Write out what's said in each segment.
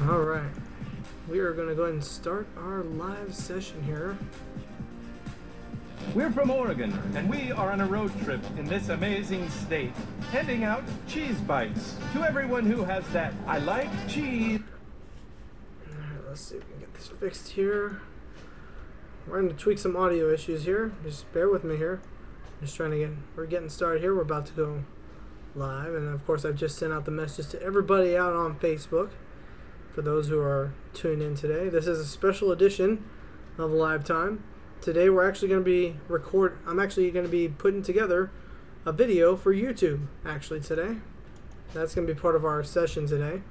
Alright, we are going to go ahead and start our live session here. We're from Oregon, and we are on a road trip in this amazing state, handing out cheese bites to everyone who has that "I like cheese." Alright, let's see if we can get this fixed here. We're going to tweak some audio issues here. Just bear with me here. We're getting started here. We're about to go live, and of course I've just sent out the message to everybody out on Facebook. For those who are tuning in today, this is a special edition of Live Time. Today we're actually going to be I'm actually going to be putting together a video for YouTube actually today. That's going to be part of our session today.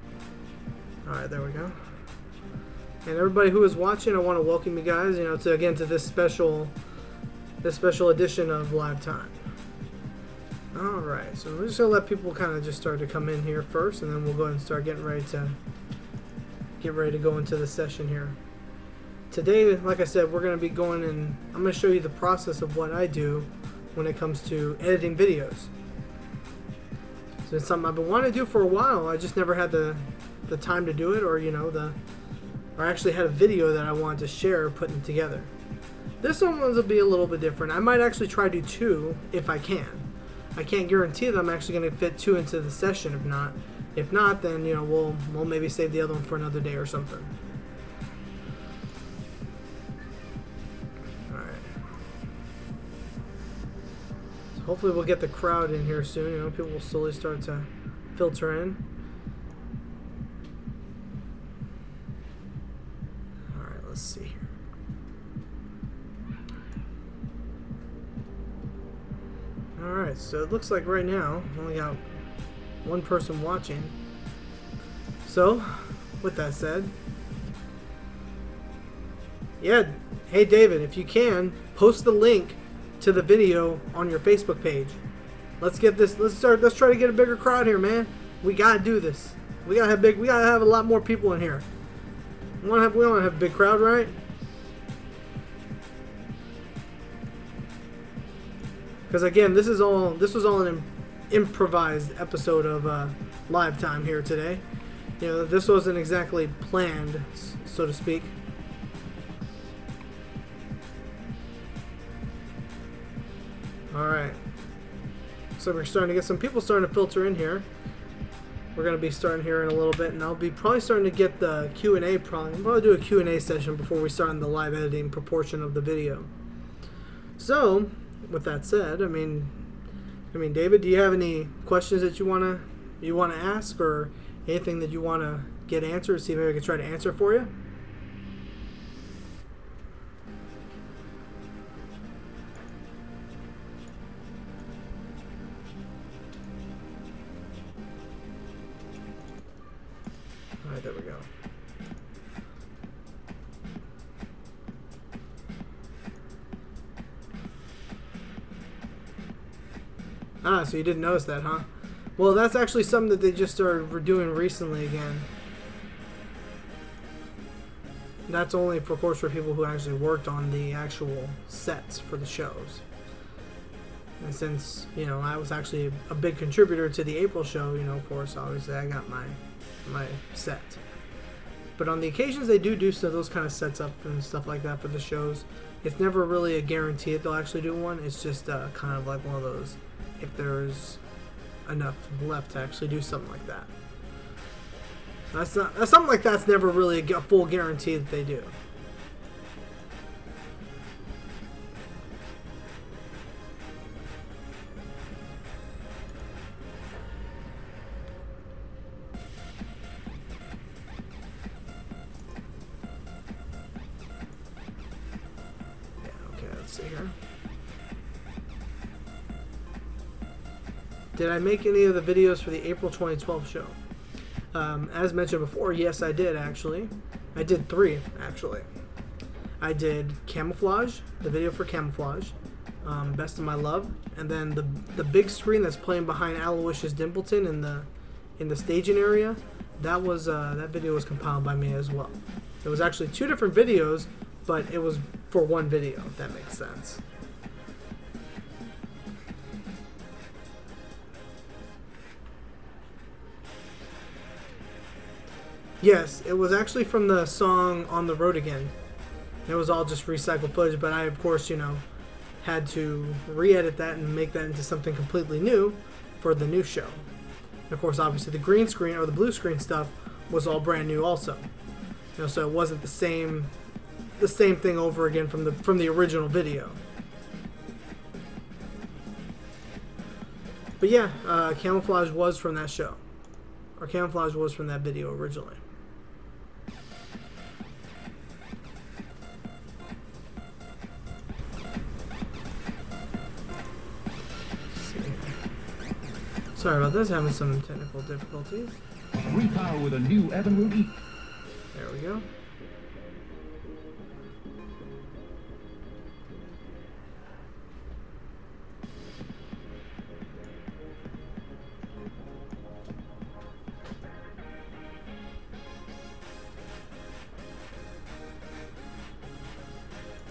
Alright, there we go. And everybody who is watching, I want to welcome you guys, to this special edition of Live Time. Alright, so we're just going to let people kind of just start to come in here first, and then we'll go ahead and start getting ready to go into the session here. Today, like I said, we're going to be going and I'm going to show you the process of what I do when it comes to editing videos. So it's something I've been wanting to do for a while. I just never had the time to do it, or or actually had a video that I wanted to share putting together. This one will be a little bit different. I might actually try to do two if I can. I can't guarantee that I'm actually going to fit two into the session. If not, then we'll maybe save the other one for another day or something. All right. So hopefully we'll get the crowd in here soon. People will slowly start to filter in. All right, let's see here. All right, so it looks like right now we only got one person watching. So, with that said, yeah, hey David, if you can, post the link to the video on your Facebook page. Let's get this. Let's try to get a bigger crowd here, man. We gotta do this. We gotta have a lot more people in here. We want to have a big crowd, right? Because again, this was all an improvised episode of Live Time here today. This wasn't exactly planned, so to speak. Alright. So we're starting to get some people starting to filter in here. We're going to be starting here in a little bit, and I'll be probably starting to get the Q&A. I'll probably do a Q&A session before we start on the live editing proportion of the video. So, with that said, I mean, David, do you have any questions that you wanna ask, or anything that you wanna get answered? See if maybe I can try to answer for you. All right, there we go. Ah, so you didn't notice that, huh? Well, that's actually something that they just started doing recently again. That's only, of course, for people who actually worked on the actual sets for the shows. And since, I was actually a big contributor to the April show, of course, obviously I got my set. But on the occasions they do those kind of sets up and stuff like that for the shows, it's never really a guarantee that they'll actually do one. It's just kind of like one of those, if there's enough left to actually do something like that. So something like that's never really a full guarantee that they do. Yeah, okay, let's see here. Did I make any of the videos for the April 2012 show? As mentioned before, yes, I did actually. I did 3 actually. I did Camouflage, the video for Camouflage, Best of My Love, and then the big screen that's playing behind Aloysius Dimpleton in the staging area. That video was compiled by me as well. It was actually 2 different videos, but it was for one video, if that makes sense. Yes, it was actually from the song On the Road Again. It was all just recycled footage, but I, of course, had to re-edit that and make that into something completely new for the new show. And of course, obviously, the green screen or the blue screen stuff was all brand new also. So it wasn't the same thing over again from the original video. But yeah, Camouflage was from that show. Or Camouflage was from that video originally. Sorry about this, having some technical difficulties. Repower with a new Evan E. There we go.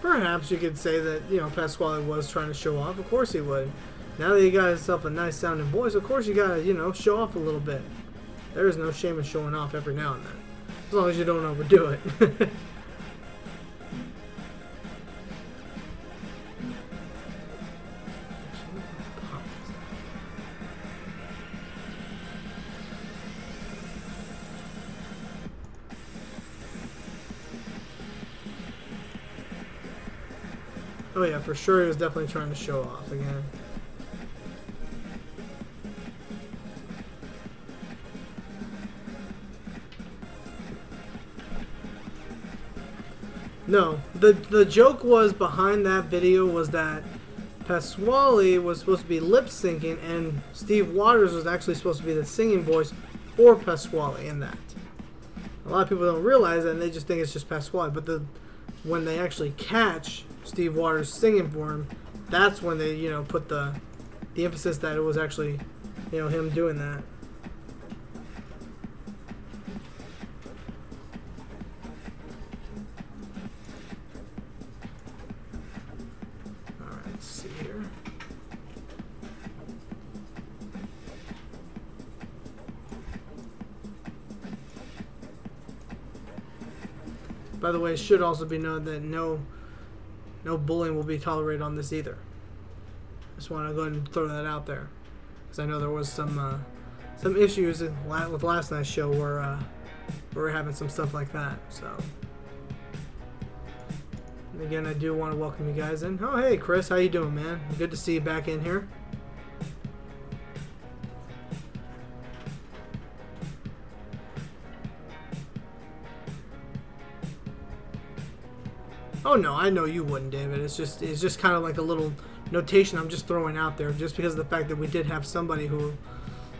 Perhaps you could say that, Pasqually was trying to show off. Of course he would. Now that you got yourself a nice sounding voice, of course you gotta, show off a little bit. There is no shame in showing off every now and then. As long as you don't overdo it. Oh yeah, for sure he was definitely trying to show off again. No, the joke was behind that video was that Pasqually was supposed to be lip syncing and Steve Waters was actually supposed to be the singing voice for Pasqually in that. A lot of people don't realize that and they just think it's just Pasqually, but when they actually catch Steve Waters singing for him, that's when they, put the emphasis that it was actually, him doing that. Alright, let's see here. By the way, it should also be known that no bullying will be tolerated on this either. Just want to go ahead and throw that out there, because I know there was some issues with last night's show where we were having some stuff like that. So, and again, I do want to welcome you guys in. Oh, hey, Chris, how you doing, man? Good to see you back in here. Oh no, I know you wouldn't, David. It's just kind of like a little notation I'm just throwing out there, just because of the fact that we did have somebody who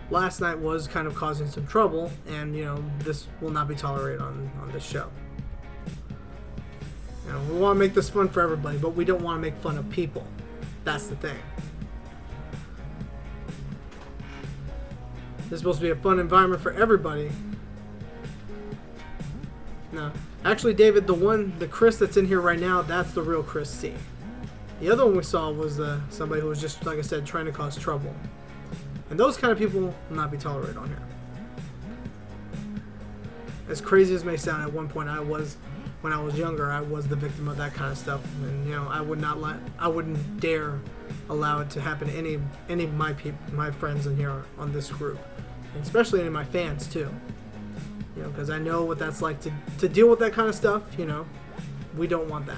last night was kind of causing some trouble, and this will not be tolerated on this show. We want to make this fun for everybody, but we don't want to make fun of people. That's the thing. This is supposed to be a fun environment for everybody. No. Actually, David, the Chris that's in here right now, that's the real Chris C. The other one we saw was somebody who was just, like I said, trying to cause trouble. And those kind of people will not be tolerated on here. As crazy as it may sound, at one point when I was younger, I was the victim of that kind of stuff. And, I wouldn't dare allow it to happen to any of my friends in here on this group. And especially any of my fans, too. Because I know what that's like to deal with that kind of stuff, we don't want that.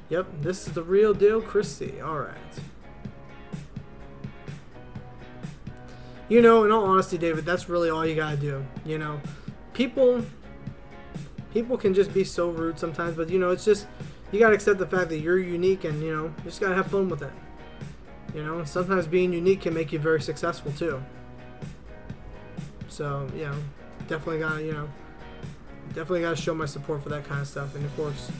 Yep, this is the real deal, Chris C. Alright. In all honesty, David, that's really all you gotta do. People can just be so rude sometimes, but, it's just, you gotta accept the fact that you're unique and, you just gotta have fun with it. Sometimes being unique can make you very successful, too. So, definitely gotta show my support for that kind of stuff. And of course,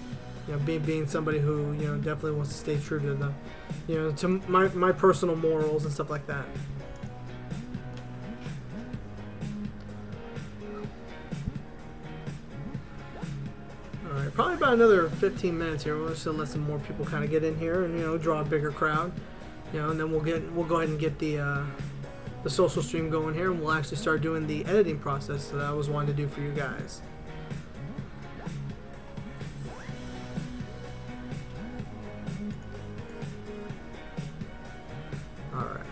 being somebody who, definitely wants to stay true to the, to my personal morals and stuff like that. Alright, probably about another 15 minutes here. We'll just let some more people kind of get in here and, draw a bigger crowd. And then we'll go ahead and get the the social stream going here, and we'll actually start doing the editing process that I was wanting to do for you guys. Alright.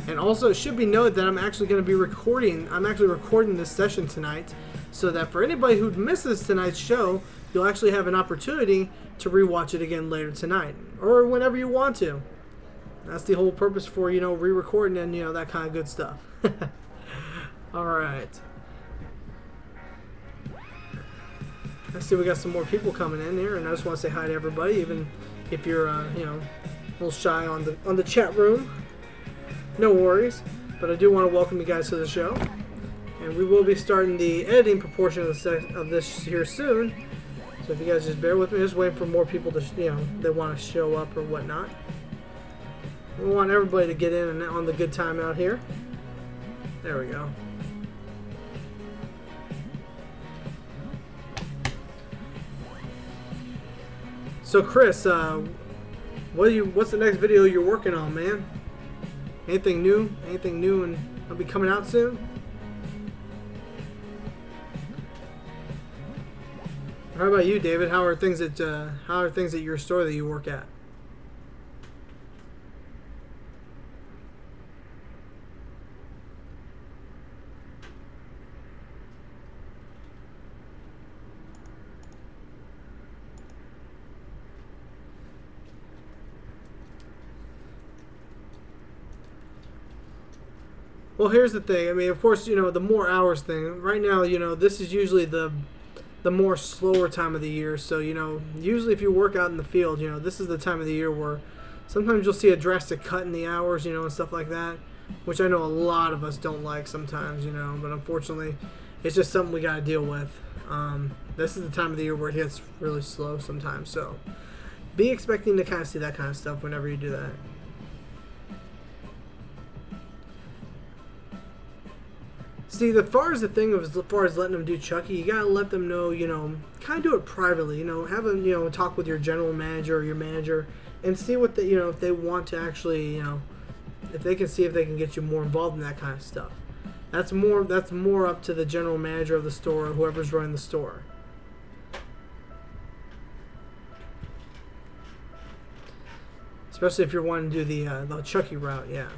And also, it should be noted that I'm actually going to be recording this session tonight, so that for anybody who misses tonight's show, you'll actually have an opportunity to rewatch it again later tonight, or whenever you want to. That's the whole purpose for, you know, re-recording and, you know, that kind of good stuff. Alright. I see we got some more people coming in here, and I just want to say hi to everybody, even if you're, you know, a little shy on the chat room. No worries, but I do want to welcome you guys to the show, and we will be starting the editing proportion of this here soon. So if you guys just bear with me, just waiting for more people to, you know, that want to show up or whatnot. We want everybody to get in and on the good time out here. There we go. So Chris, what's the next video you're working on, man? Anything new? Anything new and it'll be coming out soon? How about you, David? How are things at your store that you work at? Well, here's the thing. I mean, of course, you know, the more hours thing. Right now, you know, this is usually the more slower time of the year. So, you know, usually if you work out in the field, you know, this is the time of the year where sometimes you'll see a drastic cut in the hours, you know, and stuff like that, which I know a lot of us don't like sometimes, you know, but unfortunately, it's just something we got to deal with. This is the time of the year where it gets really slow sometimes. So, be expecting to kind of see that kind of stuff whenever you do that. See, as far as letting them do Chucky, you gotta let them know, you know, kind of do it privately, you know, have them, you know, talk with your general manager or your manager and see what you know, if they want to actually, you know, if they can see if they can get you more involved in that kind of stuff. That's more up to the general manager of the store or whoever's running the store. Especially if you're wanting to do the Chucky route, yeah.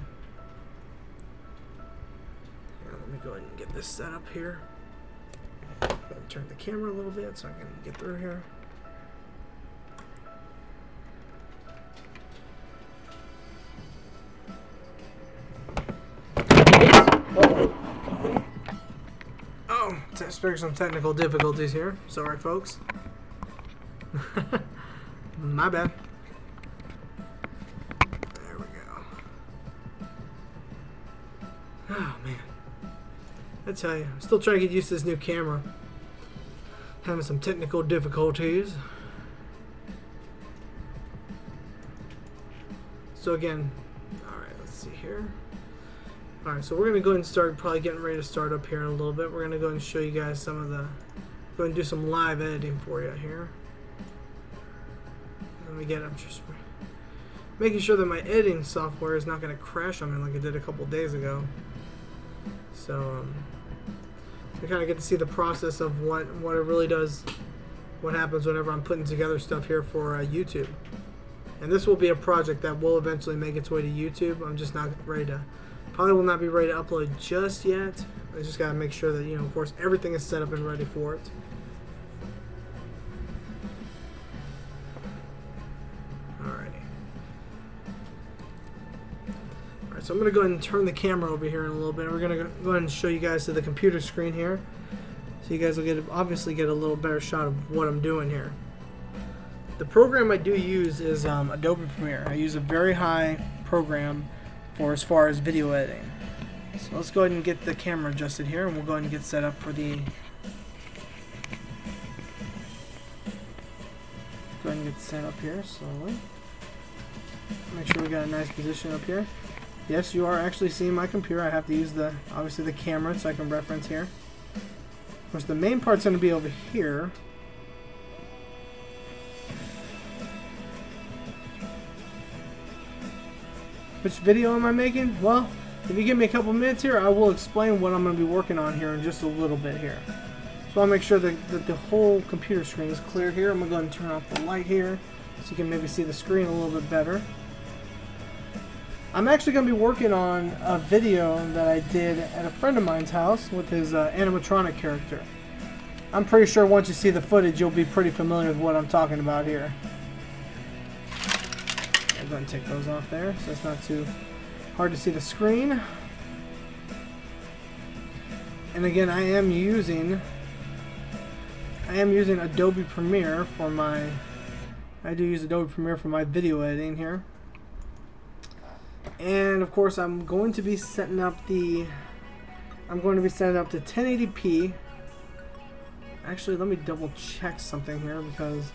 Let me go ahead and get this set up here. Go ahead and turn the camera a little bit so I can get through here. Oh, experiencing some technical difficulties here. Sorry, folks. My bad. There we go. Oh, man. I tell you, I'm still trying to get used to this new camera. Having some technical difficulties. So again, alright, let's see here. Alright, so we're going to go ahead and start, probably getting ready to start up here in a little bit. We're going to go ahead and show you guys some of the, go ahead and do some live editing for you here. Let me get up, just making sure that my editing software is not going to crash on me like it did a couple days ago. So, you kind of get to see the process of what it really does, what happens whenever I'm putting together stuff here for YouTube. And this will be a project that will eventually make its way to YouTube. I'm just not ready to, probably will not be ready to upload just yet. I just got to make sure that, you know, of course, everything is set up and ready for it. So I'm going to go ahead and turn the camera over here in a little bit. We're going to go ahead and show you guys to the computer screen here. So you guys will obviously get a little better shot of what I'm doing here. The program I do use is Adobe Premiere. I use a very high program for as far as video editing. So let's go ahead and get the camera adjusted here, and we'll go ahead and get set up for the... Go ahead and get set up here slowly. Make sure we got a nice position up here. Yes, you are actually seeing my computer. I have to use obviously the camera so I can reference here. Of course, the main part's going to be over here. Which video am I making? Well, if you give me a couple minutes here, I will explain what I'm going to be working on here in just a little bit here. So I'll make sure that the whole computer screen is clear here. I'm going to go ahead and turn off the light here so you can maybe see the screen a little bit better. I'm actually going to be working on a video that I did at a friend of mine's house with his animatronic character. I'm pretty sure once you see the footage, you'll be pretty familiar with what I'm talking about here. I'll go ahead and take those off there so it's not too hard to see the screen. And again, I am using Adobe Premiere for my Adobe Premiere for my video editing here. And of course, I'm going to be setting up to 1080p. Actually, let me double check something here, because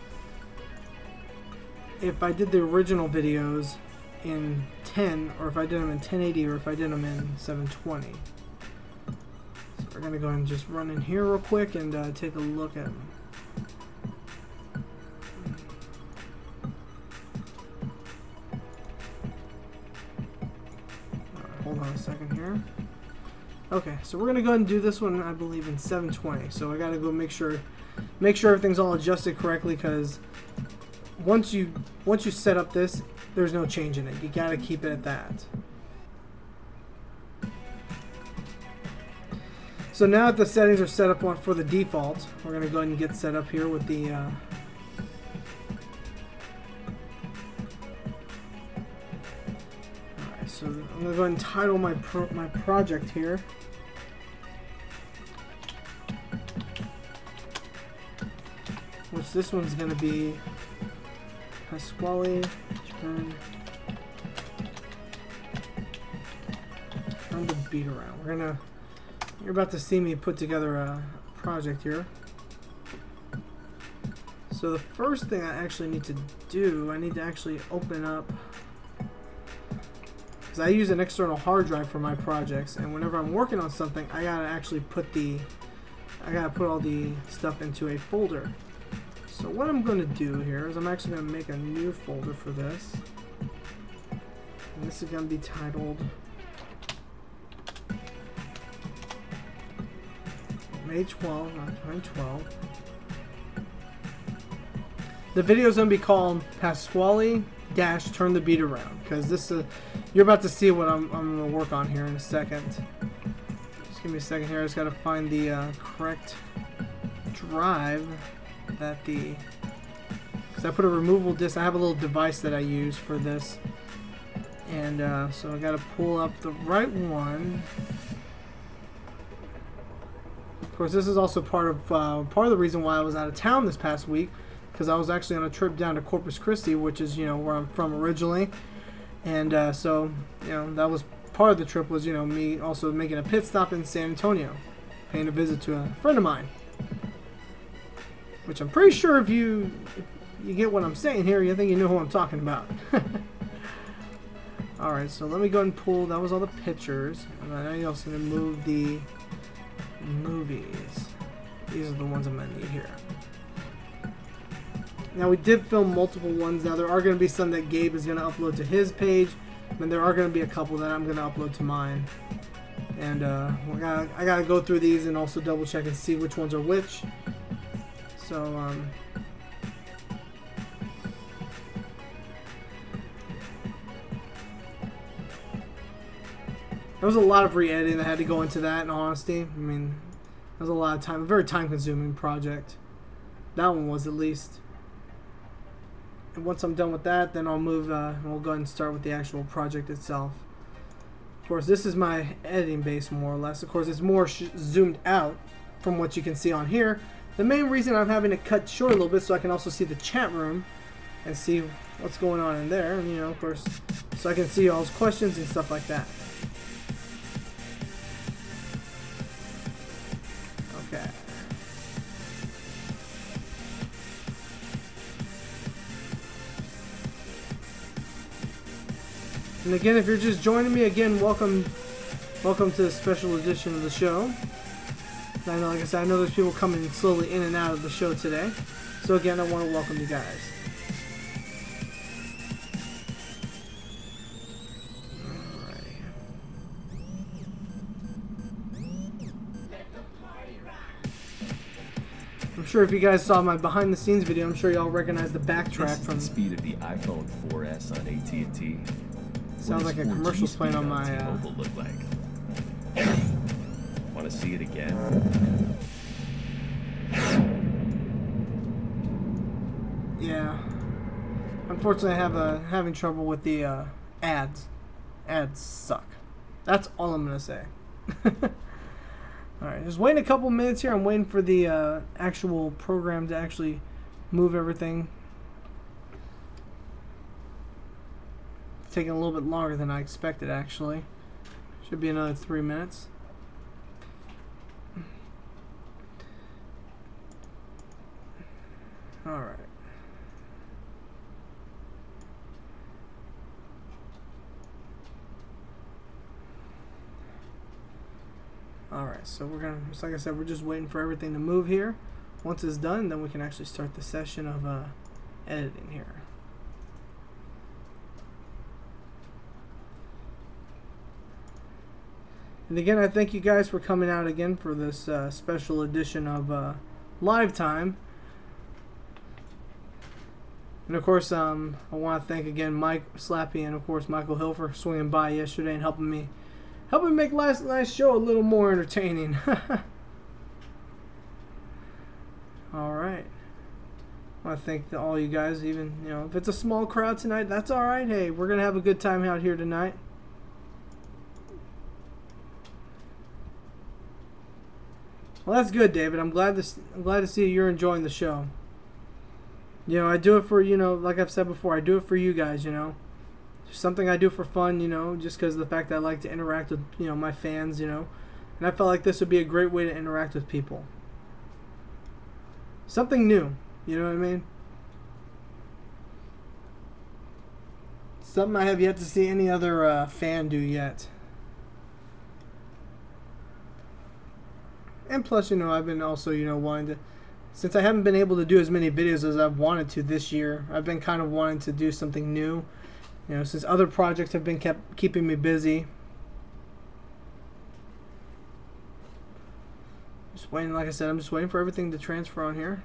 if I did the original videos in 10, or if I did them in 1080, or if I did them in 720. So we're gonna go ahead and just run in here real quick and take a look at them. Hold on a second here. Okay, so we're gonna go ahead and do this one, I believe, in 720. So I gotta go make sure everything's all adjusted correctly, because once you set up this, there's no change in it. You gotta keep it at that. So now that the settings are set up for the default, we're gonna go ahead and get set up here with the so I'm going to go ahead and title my project here. Which this one's going to be Pasqually turn the beat around. You're about to see me put together a project here. So the first thing I actually need to do, I need to actually open up, I use an external hard drive for my projects, and whenever I'm working on something, I gotta actually put all the stuff into a folder. So what I'm going to do here is I'm actually going to make a new folder for this, and this is going to be titled May 12, 2012. The video is going to be called Pasqually Turn the Beat Around, because this is you're about to see what I'm going to work on here in a second. Just give me a second here. I just got to find the correct drive that because I put a removable disk. I have a little device that I use for this, and so I got to pull up the right one. Of course, this is also part of the reason why I was out of town this past week, because I was actually on a trip down to Corpus Christi, which is, where I'm from originally. And so, that was part of the trip, was, me also making a pit stop in San Antonio, paying a visit to a friend of mine. Which I'm pretty sure if you get what I'm saying here, you think you know who I'm talking about. Alright, so let me go ahead and pull, that was all the pictures. And then I'm also going to move the movies. These are the ones I'm going to need here. Now, we did film multiple ones. Now, there are going to be some that Gabe is going to upload to his page, and there are going to be a couple that I'm going to upload to mine. And I got to go through these and also double check and see which ones are which. So, there was a lot of re-editing that had to go into that, in honesty. I mean, there was a lot of time, a very time-consuming project. That one was, at least. And once I'm done with that, then I'll move, we'll go ahead and start with the actual project itself. Of course, this is my editing base, more or less. Of course, it's more zoomed out from what you can see on here. The main reason I'm having to cut short a little bit so I can also see the chat room and see what's going on in there. And, of course, so I can see y'all's questions and stuff like that. Okay. And again, if you're just joining me, again, welcome to the special edition of the show. And I know, like I said, I know there's people coming slowly in and out of the show today. So again, I want to welcome you guys. sure if you guys saw my behind the scenes video, I'm sure y'all recognize the backtrack This is from. the speed of the iPhone 4S on AT&T. Sounds like a commercial playing on my. Mobile look like. Want to see it again? Yeah. Unfortunately, I have having trouble with the ads. Ads suck. That's all I'm gonna say. All right, just waiting a couple minutes here. I'm waiting for the actual program to actually move everything. It's taking a little bit longer than I expected, actually. Should be another 3 minutes. All right. Alright, so we're gonna, just like I said, we're just waiting for everything to move here. Once it's done, then we can actually start the session of editing here. And again, I thank you guys for coming out again for this special edition of Live Time. And of course, I want to thank again Mike Slappy and of course Michael Hill for swinging by yesterday and helping me make last night's show a little more entertaining. Alright. I want to thank all you guys, even, you know, if it's a small crowd tonight, that's alright. Hey, we're going to have a good time out here tonight. Well, that's good, David. I'm glad to see you're enjoying the show. You know, I do it for, you know, like I've said before, I do it for you guys, you know. Something I do for fun, you know, just because of the fact that I like to interact with, you know, my fans, you know. And I felt like this would be a great way to interact with people. Something new, you know what I mean? Something I have yet to see any other fan do yet. And plus, you know, I've been also, you know, wanting to, since I haven't been able to do as many videos as I've wanted to this year, I've been kind of wanting to do something new. You know, since other projects have been keeping me busy. Just waiting, like I said, I'm just waiting for everything to transfer on here.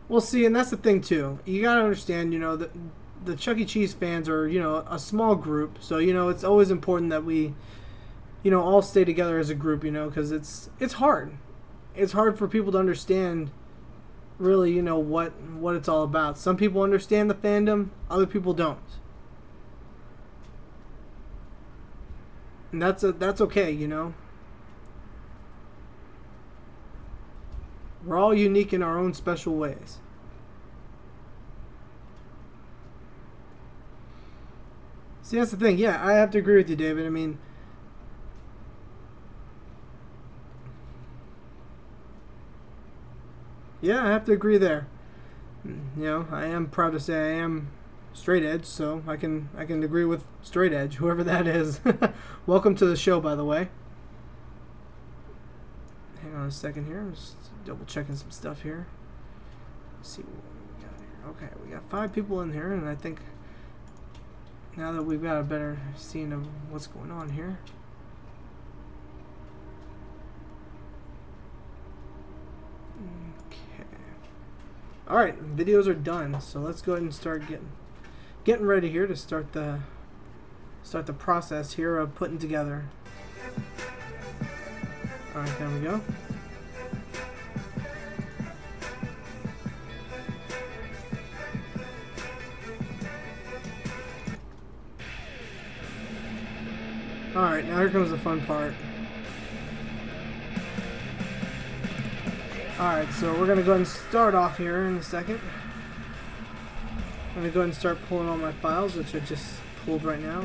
We'll see, and that's the thing too. You gotta understand, you know, the Chuck E. Cheese fans are, you know, a small group. So, you know, it's always important that we, you know, all stay together as a group, you know, because it's hard. It's hard for people to understand really, you know, what it's all about. Some people understand the fandom, other people don't. And that's okay, you know. We're all unique in our own special ways. See, that's the thing. Yeah, I have to agree with you, David. I mean, yeah, I have to agree there. You know, I am proud to say I am straight edge, so I can agree with straight edge, whoever that is. Welcome to the show, by the way. Hang on a second here. I'm just double checking some stuff here. Let's see what we got here. Okay, we got 5 people in here, and I think now that we've got a better scene of what's going on here. Alright, videos are done, so let's go ahead and start getting ready here to start the process here of putting together. Alright, there we go. Alright, now here comes the fun part. Alright, so we're going to go ahead and start off here in a second. I'm going to go ahead and start pulling all my files, which I just pulled right now.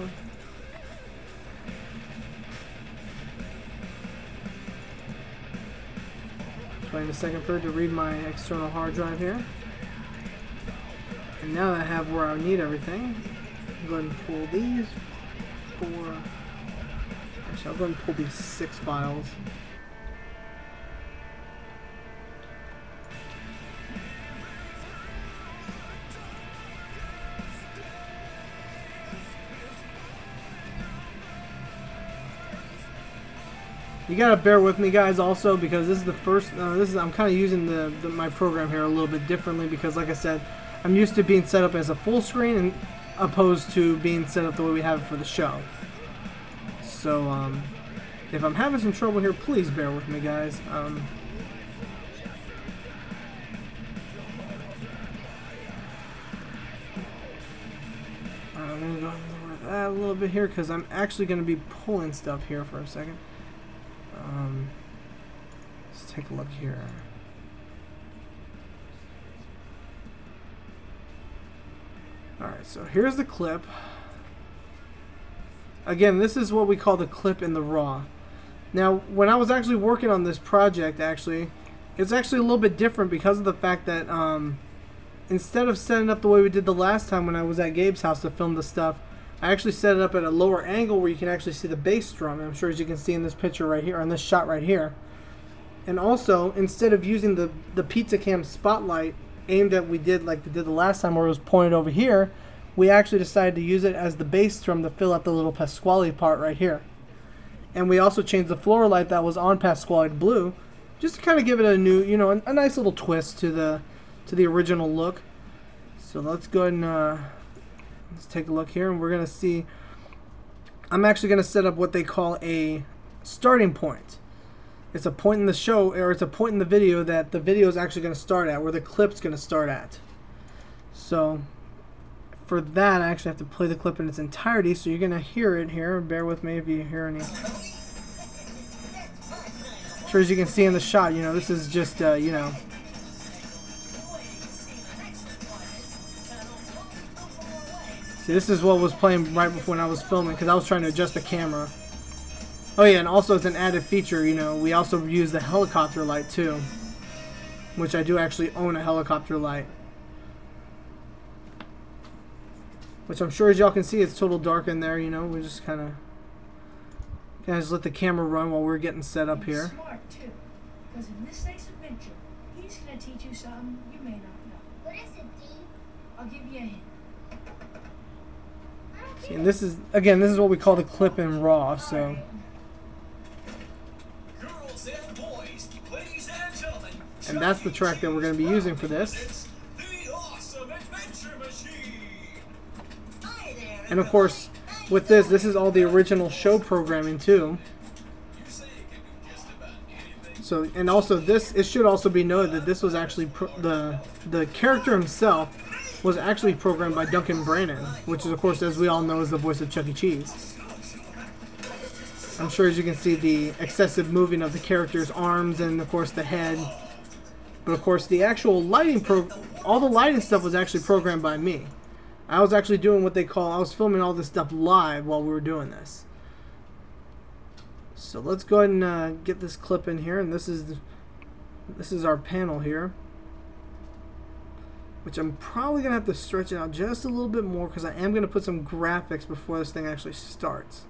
Just waiting a second for it to read my external hard drive here. And now that I have where I need everything, I'll go ahead and pull these 4. Actually, I'll go ahead and pull these 6 files. You gotta bear with me, guys, also, because this is the first. I'm kind of using my program here a little bit differently because, like I said, I'm used to being set up as a full screen and opposed to being set up the way we have it for the show. So, if I'm having some trouble here, please bear with me, guys. I'm gonna go over that a little bit here because I'm actually gonna be pulling stuff here for a second. Let's take a look here. Alright, so here's the clip. Again, this is what we call the clip in the raw. Now, when I was actually working on this project, it's actually a little bit different because of the fact that instead of setting up the way we did the last time when I was at Gabe's house to film the stuff, I actually set it up at a lower angle where you can actually see the bass drum. I'm sure as you can see in this picture right here, on this shot right here. And also, instead of using the Pizzacam spotlight aimed at we did like we did the last time where it was pointed over here, we actually decided to use it as the bass drum to fill out the little Pasqually part right here. And we also changed the floor light that was on Pasqually to blue, just to kind of give it a new, you know, a nice little twist to the original look. So let's go ahead and let's take a look here, and we're gonna see. I'm actually gonna set up what they call a starting point. It's a point in the show, or it's a point in the video that the video is actually gonna start at, where the clip's gonna start at. So for that, I actually have to play the clip in its entirety, so you're gonna hear it here. Bear with me if you hear any. Sure, as you can see in the shot, you know, this is just you know. See, this is what was playing right before when I was filming, because I was trying to adjust the camera. Oh yeah, and also as an added feature, you know, we also use the helicopter light too, which I do actually own a helicopter light. Which I'm sure as y'all can see, it's total dark in there, you know, we just kind of just let the camera run while we're getting set up here. Smart too, because in this next adventure, he's going to teach you something you may not know. What is it, D? I'll give you a hint. See, and this is, again, this is what we call the clip in raw, so. Girls and boys, ladies and gentlemen, And that's the track that we're going to be using for this. the awesome adventure machine. Hi there. And of course, with this is all the original show programming too. You say you can do just about anything. So, and also this, it should also be noted that this was actually the character himself was actually programmed by Duncan Brannon, which is, of course, as we all know, is the voice of Chuck E. Cheese. I'm sure as you can see the excessive moving of the character's arms and, of course, the head. But, of course, the actual lighting, all the lighting stuff was actually programmed by me. I was actually doing what they call, I was filming all this stuff live while we were doing this. So let's go ahead and get this clip in here, and this is our panel here. Which I'm probably going to have to stretch it out just a little bit more because I am going to put some graphics before this thing actually starts.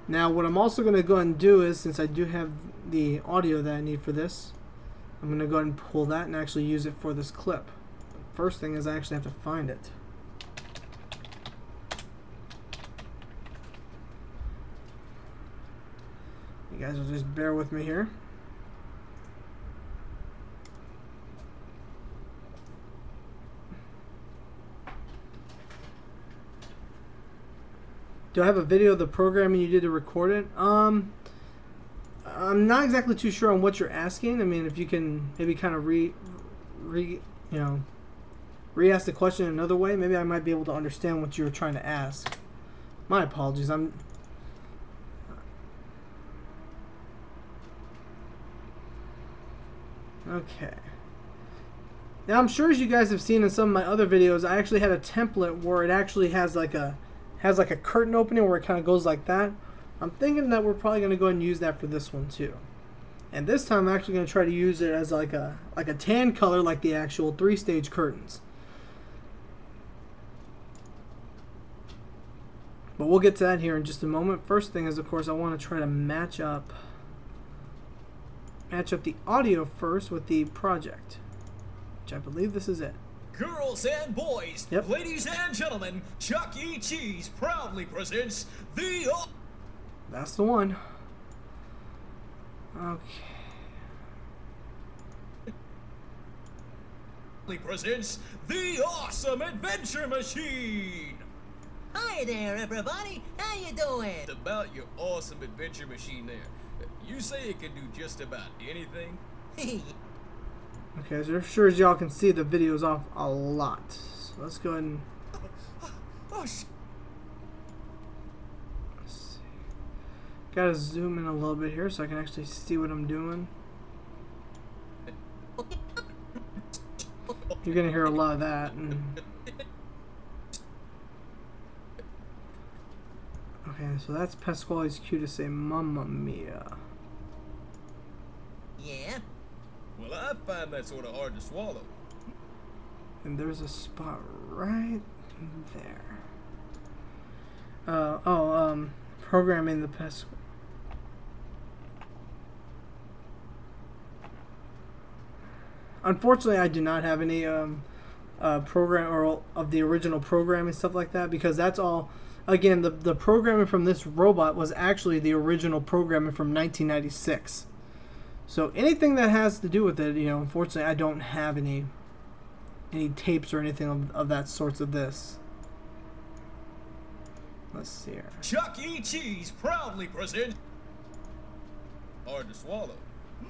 Now what I'm also going to go ahead and do is, since I do have the audio that I need for this, I'm going to go ahead and pull that and actually use it for this clip. First thing is I actually have to find it. You guys will just bear with me here. Do I have a video of the programming you did to record it? I'm not exactly too sure on what you're asking. I mean, if you can maybe kind of re-ask the question another way, maybe I might be able to understand what you were trying to ask. My apologies. Okay. Now I'm sure as you guys have seen in some of my other videos, I actually had a template where it actually has like a curtain opening where it kind of goes like that. I'm thinking that we're probably going to go ahead and use that for this one too. And this time I'm actually going to try to use it as like a tan color like the actual 3-stage curtains. But we'll get to that here in just a moment. First thing is, of course, I want to try to match up the audio first with the project, which I believe this is it. Girls and boys, Yep. ladies and gentlemen, Chuck E. Cheese proudly presents the... That's the one. Okay. Presents the awesome adventure machine. Hi there, everybody. How you doing? It's about your awesome adventure machine there. You say it can do just about anything? Okay, so sure as y'all can see, the video's off a lot. So let's go ahead and let's see. Gotta zoom in a little bit here so I can actually see what I'm doing. You're gonna hear a lot of that. Okay, so that's Pasqually's cue to say "Mamma Mia." Yeah? Well, I find that sort of hard to swallow. And there's a spot right there. Programming the Pasqually. Unfortunately, I do not have any program or of the original program and stuff like that, because that's all. Again, the programming from this robot was actually the original programming from 1996. So anything that has to do with it, you know, unfortunately, I don't have any tapes or anything of that sorts of this. Let's see here. Chuck E. Cheese proudly presents. Hard to swallow.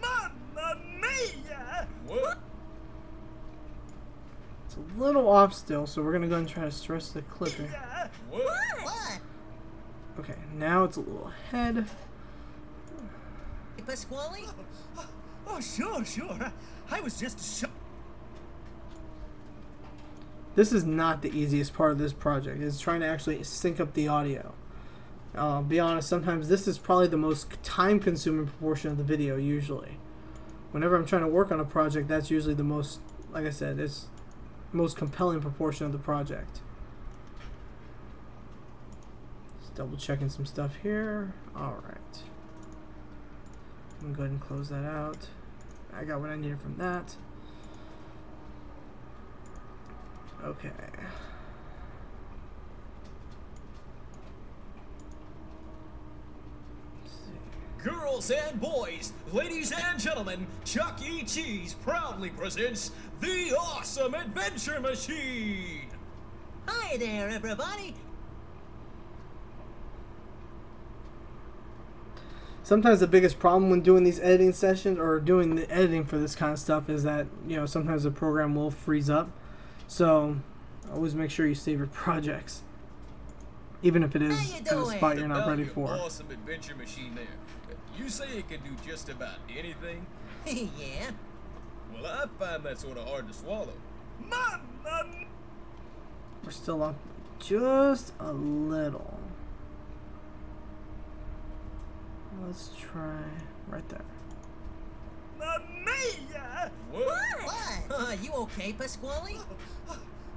Mamma mia! What? It's a little off still, so we're gonna go and try to stress the clipping. What? What? Okay, now it's a little ahead. Hey, Pasqually? Oh, sure. I was just shocked. This is not the easiest part of this project. It's trying to actually sync up the audio. I'll be honest, sometimes this is probably the most time-consuming portion of the video, usually. Whenever I'm trying to work on a project, that's usually the most, like I said, it's the most compelling proportion of the project. Just double-checking some stuff here. Alright. I'm going to go ahead and close that out. I got what I needed from that. Okay. Girls and boys, ladies and gentlemen, Chuck E. Cheese proudly presents the awesome adventure machine. Hi there, everybody. Sometimes the biggest problem when doing these editing sessions or doing the editing for this kind of stuff is that, you know, sometimes the program will freeze up. So always make sure you save your projects, even if it is in a spot you're not ready for. Awesome adventure machine there. You say it can do just about anything? Yeah? Well, I find that sort of hard to swallow. Mamma! We're still up just a little. Let's try right there. Mia! What? What? You okay, Pasqually?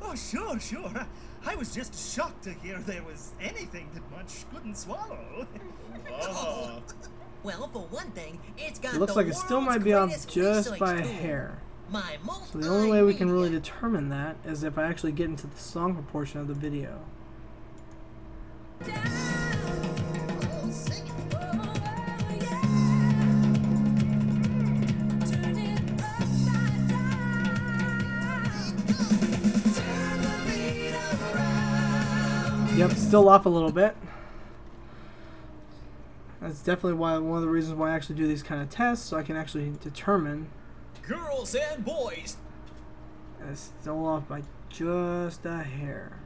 Oh, sure. I was just shocked to hear there was anything that much couldn't swallow. Oh. Well, for one thing, it's got It looks like it still might be off just by a hair. So the only way we can really determine that is if I actually get into the song proportion of the video. Yep, still off a little bit. That's definitely one of the reasons why I actually do these kind of tests, so I can actually determine. Girls and boys. And it's still off by just a hair.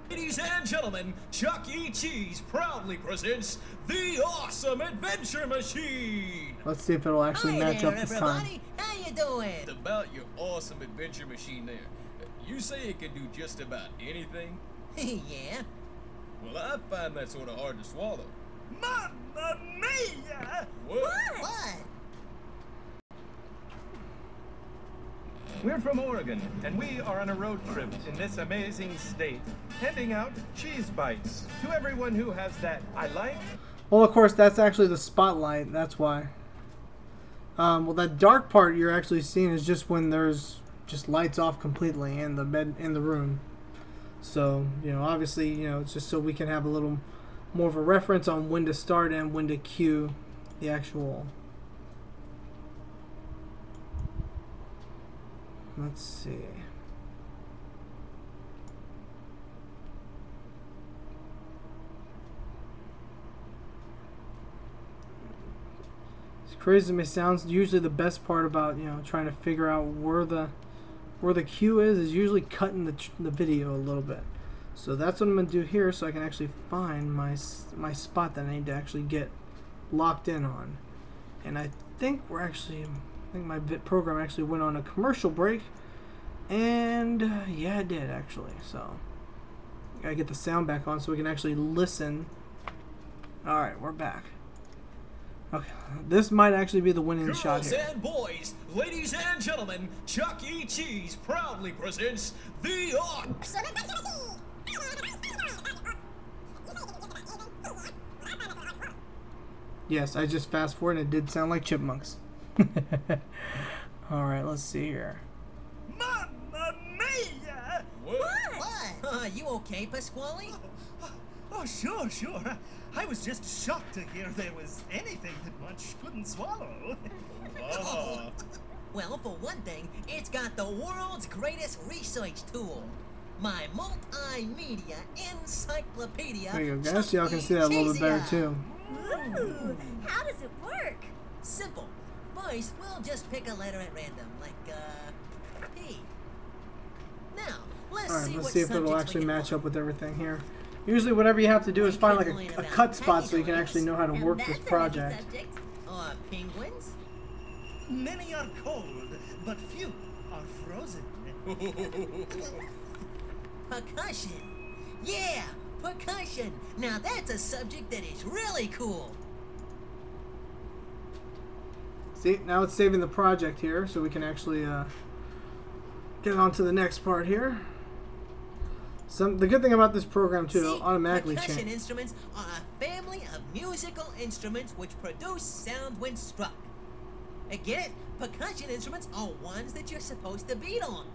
Ladies and gentlemen, Chuck E. Cheese proudly presents the awesome adventure machine. Let's see if it'll actually match up this time. How you doing? It's about your awesome adventure machine there. You say it can do just about anything? Yeah? Well, I find that sort of hard to swallow. Mamma mia! What? We're from Oregon, and we are on a road trip in this amazing state, handing out cheese bites to everyone who has that I like. Well, of course, that's actually the spotlight. That's why. Well, that dark part you're actually seeing is just when there's just lights off completely in the bed in the room. So, you know, obviously, you know, it's just so we can have a little more of a reference on when to start and when to cue the actual. Let's see. As crazy as it may sound, usually the best part about, you know, trying to figure out where the cue is usually cutting the video a little bit. So that's what I'm going to do here, so I can actually find my spot that I need to actually get locked in on. And I think I think my program actually went on a commercial break, and yeah, it did actually. So gotta get the sound back on so we can actually listen. All right, we're back. Okay, this might actually be the winning shot here. Girls and boys, ladies and gentlemen, Chuck E. Cheese proudly presents the Awesome Adventure Machine. Yes, I just fast forward and it did sound like chipmunks. Alright, let's see here. Mamma mia! What? You okay, Pasqually? Oh, sure, sure. I was just shocked to hear there was anything that much couldn't swallow. Well, for one thing, it's got the world's greatest research tool. My multimedia encyclopedia. There you go, guys. Y'all can see that a little bit better too. Ooh, how does it work? Simple. First, we'll just pick a letter at random, like, P. Now, let's see if it'll actually match up with everything here. Usually whatever you have to do is find like a cut spot so you can actually know how to work this project. Or penguins? Many are cold, but few are frozen. Percussion. Yeah, percussion. Now that's a subject that is really cool. See, now it's saving the project here so we can actually get on to the next part here. The good thing about this program too, it'll automatically change. Percussion instruments are a family of musical instruments which produce sound when struck. Get it? Percussion instruments are ones that you're supposed to beat on.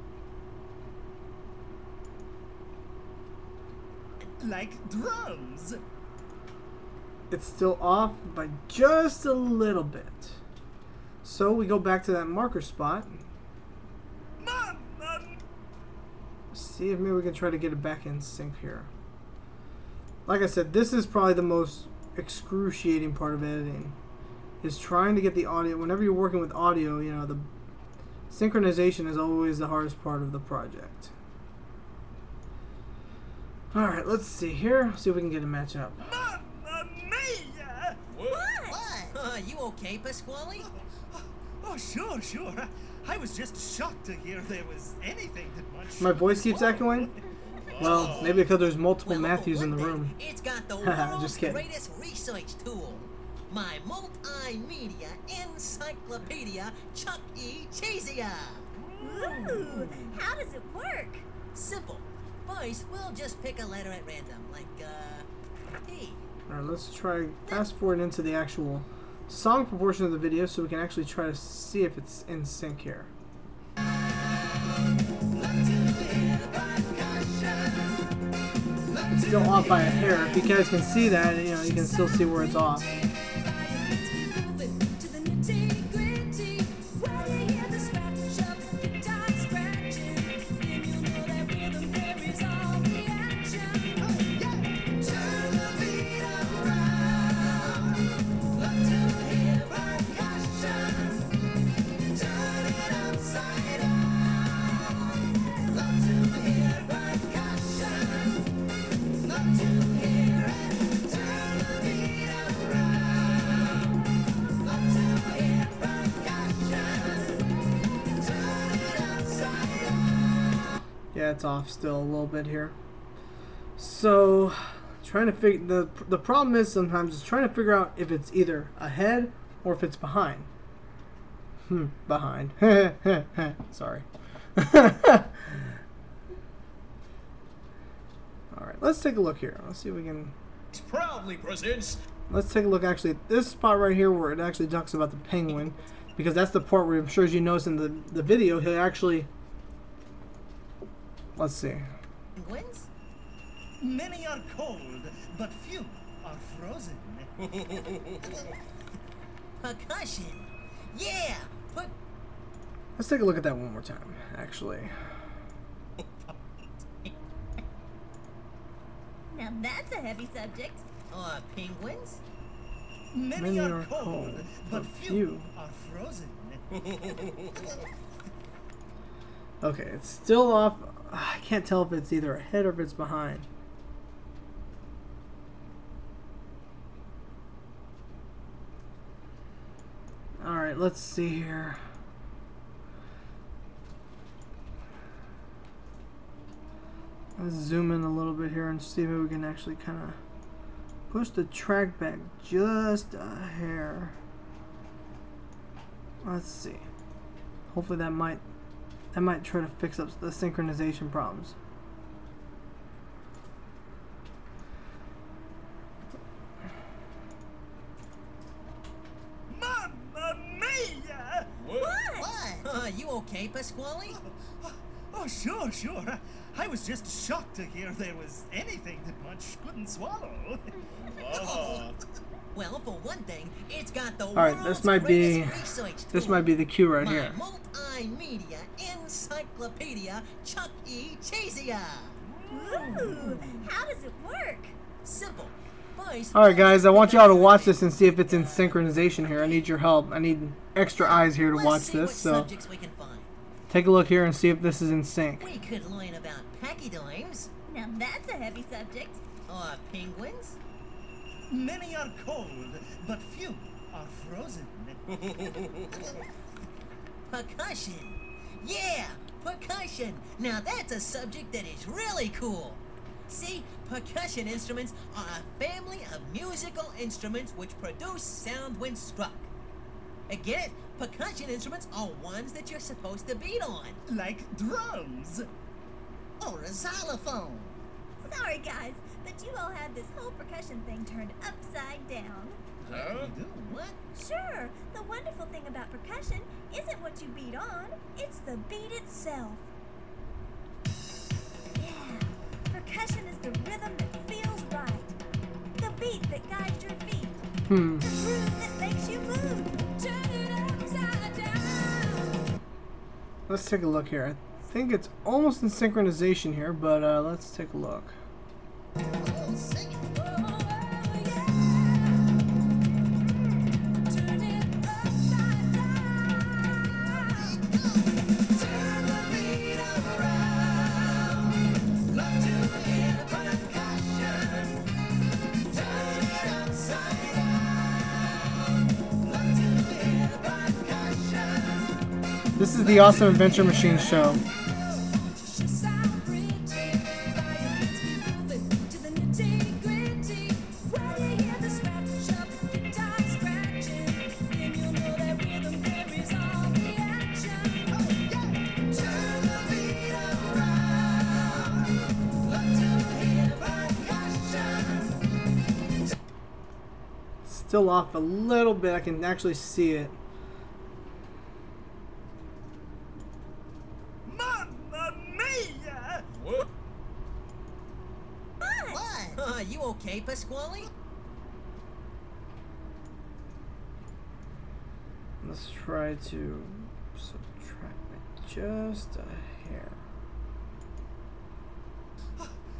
Like drums. It's still off by just a little bit. So we go back to that marker spot. See if maybe we can try to get it back in sync here. Like I said, this is probably the most excruciating part of editing, is trying to get the audio. Whenever you're working with audio, you know, the synchronization is always the hardest part of the project. Alright, let's see here. See if we can get a match up. Mamma mia! What? You okay, Pasqually? Oh, sure, sure. I was just shocked to hear there was anything that much. My voice keeps echoing? Well, maybe because there's multiple Matthews in the room. It's got the world's Just kidding. greatest research tool. My multimedia encyclopedia, Chuck E. Cheesia. Ooh, how does it work? Simple. First, we'll just pick a letter at random, like, P. Alright, let's try fast forward into the actual song proportion of the video so we can actually try to see if it's in sync here. It's still off by a hair. If you guys can see that, you know, you can still see where it's off. Yeah, it's off still a little bit here. So, trying to figure the problem is sometimes is trying to figure out if it's either ahead or if it's behind. Behind. Sorry. All right, let's take a look here. Let's see if we can. Proudly presents. Let's take a look actually at this spot right here where it actually talks about the penguin, because that's the part where I'm sure as you notice in the video he'll actually. Let's see. Penguins? Many are cold, but few are frozen. Percussion. Yeah. Let's take a look at that one more time, actually. Now that's a heavy subject. Penguins? Many are cold, but few are frozen. Okay, it's still off. I can't tell if it's either ahead or if it's behind. Alright, let's see here. Let's zoom in a little bit here and see if we can actually kind of push the track back just a hair. Let's see. Hopefully that might try to fix up the synchronization problems. Mamma mia! What? You okay, Pasqually? Oh, sure. I was just shocked to hear there was anything that Munch couldn't swallow. Well, for one thing, it's got the Alright, this might be the cue right here. Multimedia Encyclopedia Chuck E. Cheesia. Ooh, how does it work? Simple. First, Alright guys, I want y'all to watch this and see if it's in synchronization here. I need your help. I need extra eyes here to watch this, so we can find. take a look here and see if this is in sync. We could learn about pachyderms. Now that's a heavy subject. Or penguins. Many are cold, but few are frozen. Percussion. Yeah, percussion. Now that's a subject that is really cool. See, percussion instruments are a family of musical instruments which produce sound when struck. Get it? Percussion instruments are ones that you're supposed to beat on. Like drums. Or a xylophone. Sorry guys, but you all had this whole percussion thing turned upside down. Huh? What? Sure, the wonderful thing about percussion isn't what you beat on, it's the beat itself. Yeah, percussion is the rhythm that feels right. The beat that guides your feet. The groove that makes you move. Turn it upside down. Let's take a look here. I think it's almost in synchronization here, but let's take a look. This is the Awesome Adventure Machine show. Still off a little bit. I can actually see it. Mamma mia! What? You okay, Pasqually? Let's try to subtract it just a hair.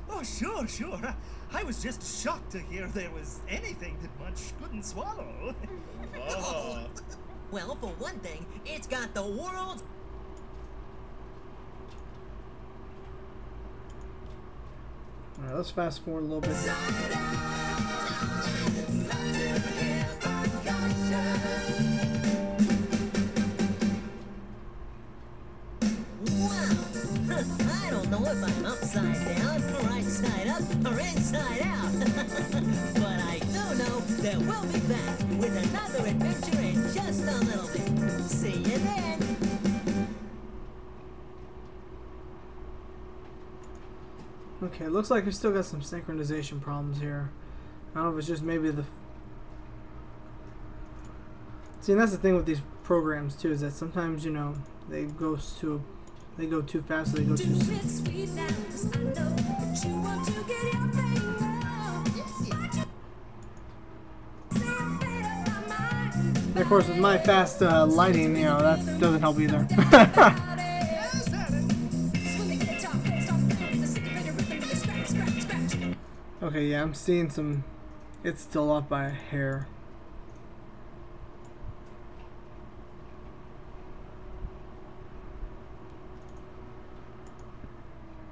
Oh, sure. I was just shocked to hear there was anything that Munch couldn't swallow. Well, for one thing, it's got the world's... Alright, let's fast forward a little bit. I don't know if I'm upside down, right side up, or inside out. But I do know that we'll be back with another adventure in just a little bit. See you then. Okay, looks like we still got some synchronization problems here. I don't know if it's just maybe the... See, and that's the thing with these programs too, is that sometimes, you know, they go too fast, or they go too slow. of course, with my fast lighting, you know, that doesn't help either. Okay, yeah, I'm seeing some. It's still off by a hair.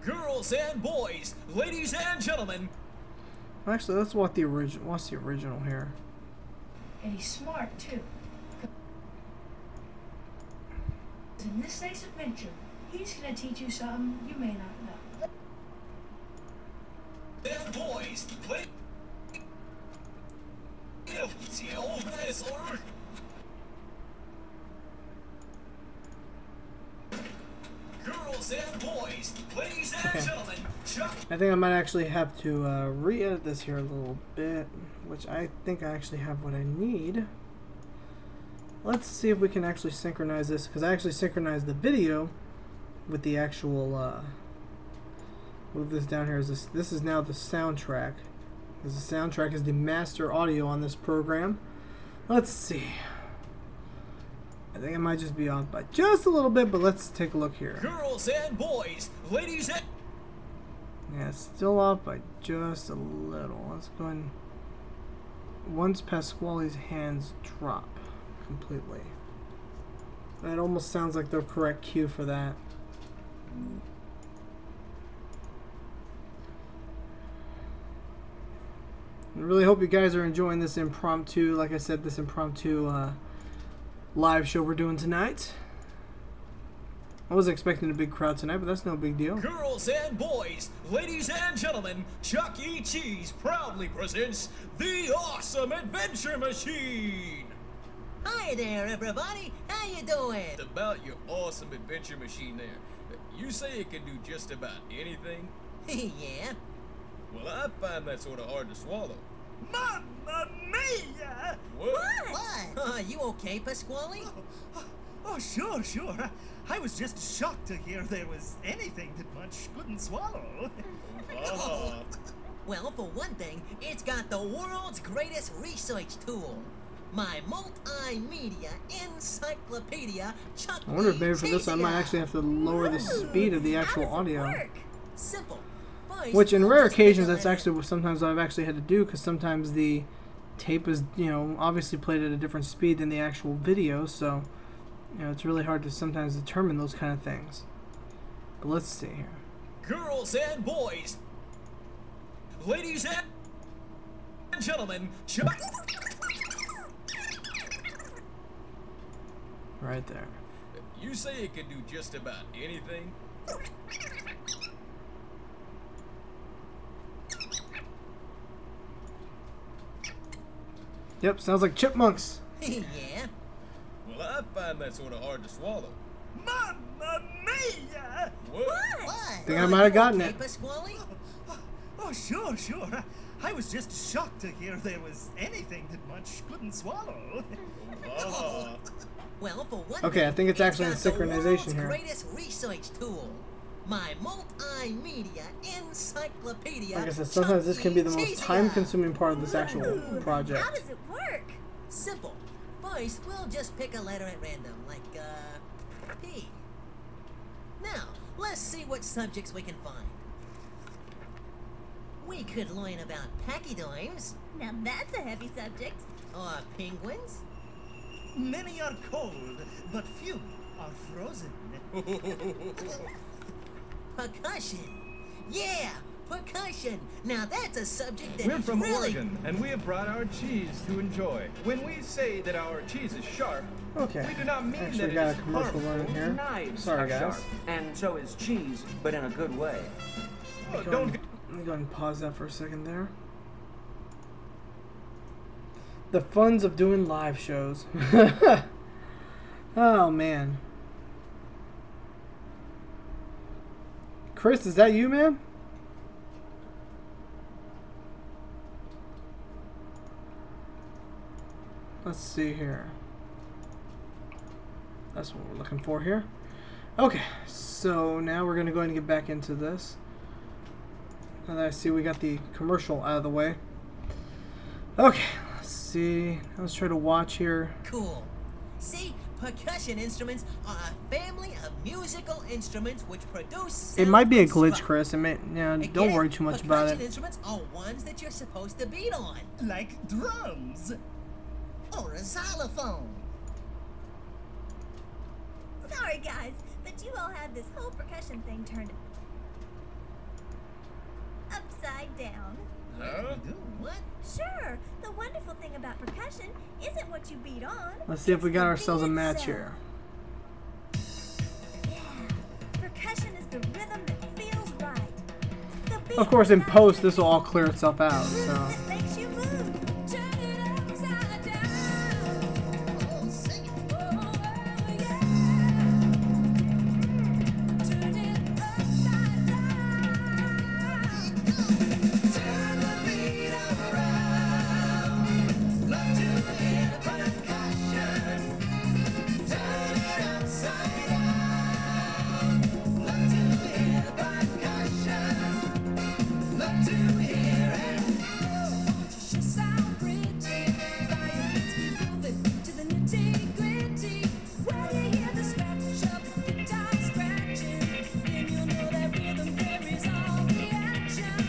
Girls and boys, ladies and gentlemen. Actually, let's watch the original. What's the original here? And he's smart, too. In this next adventure, he's gonna teach you something you may not know. And boys, girls and boys, ladies and gentlemen, Chuck. I think I might actually have to re-edit this here a little bit, which I think I actually have what I need. Let's see if we can actually synchronize this, because I actually synchronized the video with the actual. Move this down here. This is now the soundtrack. The soundtrack is the master audio on this program. Let's see. I think I might just be off by just a little bit, but let's take a look here. Girls and boys, ladies and... Yeah, it's still off by just a little. Let's go ahead and... Once Pasqually's hands drop completely. That almost sounds like the correct cue for that. I really hope you guys are enjoying this impromptu, like I said, this impromptu live show we're doing tonight. I was expecting a big crowd tonight, but that's no big deal. Girls and boys, ladies and gentlemen, Chuck E. Cheese proudly presents the Awesome Adventure Machine. Hi there, everybody. How you doing? About your Awesome Adventure Machine there. You say it can do just about anything? Yeah. Well, I find that sort of hard to swallow. Mamma mia! What? You okay, Pasqually? Oh, sure. I was just shocked to hear there was anything that much couldn't swallow. Well, for one thing, it's got the world's greatest research tool. My multimedia encyclopedia, Chuck I wonder if maybe E. for this I might actually have to lower the speed of the actual audio. Simple. Which in rare occasions that's actually what sometimes I've actually had to do, because sometimes the tape is, you know, obviously played at a different speed than the actual video, so you know, it's really hard to sometimes determine those kind of things. But let's see here. Girls and boys, ladies and gentlemen, Chuck. Right there. You say it can do just about anything? Yep, sounds like chipmunks. Yeah. Well, I find that sort of hard to swallow. Mamma mia! What? Think I might have gotten Okay, it. Pasqually? Oh, sure. I was just shocked to hear there was anything that much couldn't swallow. Well, for one Okay, I think it's actually in got the synchronization world's here. greatest research tool. My multimedia encyclopedia. Like I said, sometimes this can be the most Chuck E. time-consuming part of this actual project. How does it work? Simple. First, we'll just pick a letter at random, like, P. Now, let's see what subjects we can find. We could learn about pachyderms, Now that's a heavy subject. or penguins, Many are cold, but few are frozen. percussion. Yeah, percussion. Now that's a subject that We're is from really... Oregon, and we have brought our cheese to enjoy. When we say that our cheese is sharp, Okay. we do not mean Actually that it got is a commercial harmful. running here. Knives Sorry, are guys. sharp, and so is cheese, but in a good way. Oh, Let me don't go ahead and pause that for a second there. The funs of doing live shows. Oh, man. Chris, is that you, man? Let's see here. That's what we're looking for here. Okay, so now we're going to go ahead and get back into this. Now that I see we got the commercial out of the way. Okay, let's see. Let's try to watch here. Cool. See, percussion instruments are a family of musical instruments which produce. It might be a glitch, sound. Chris. It may, don't worry too much about Percussion it. instruments are ones that you're supposed to beat on. Like drums. Or a xylophone. Sorry, guys, but you all had this whole percussion thing turned upside down. Huh? What? Sure, the wonderful thing about percussion isn't what you beat on. Let's see if we it's got the ourselves a beat match itself. here. Yeah, percussion is the rhythm that feels right. The beat Of course, in that post, this will all clear itself out. So. that makes you move. Turn it upside down. Oh, sing it. Oh, yeah. Turn it upside down. Turn the beat around. Love to hear percussion. Turn it upside down. Love to hear percussion. Love to hear it. She sound pretty. Fire makes me move it to the nitty-gritty. When you hear the scratch of the guitar scratching, then you know that rhythm carries all the action.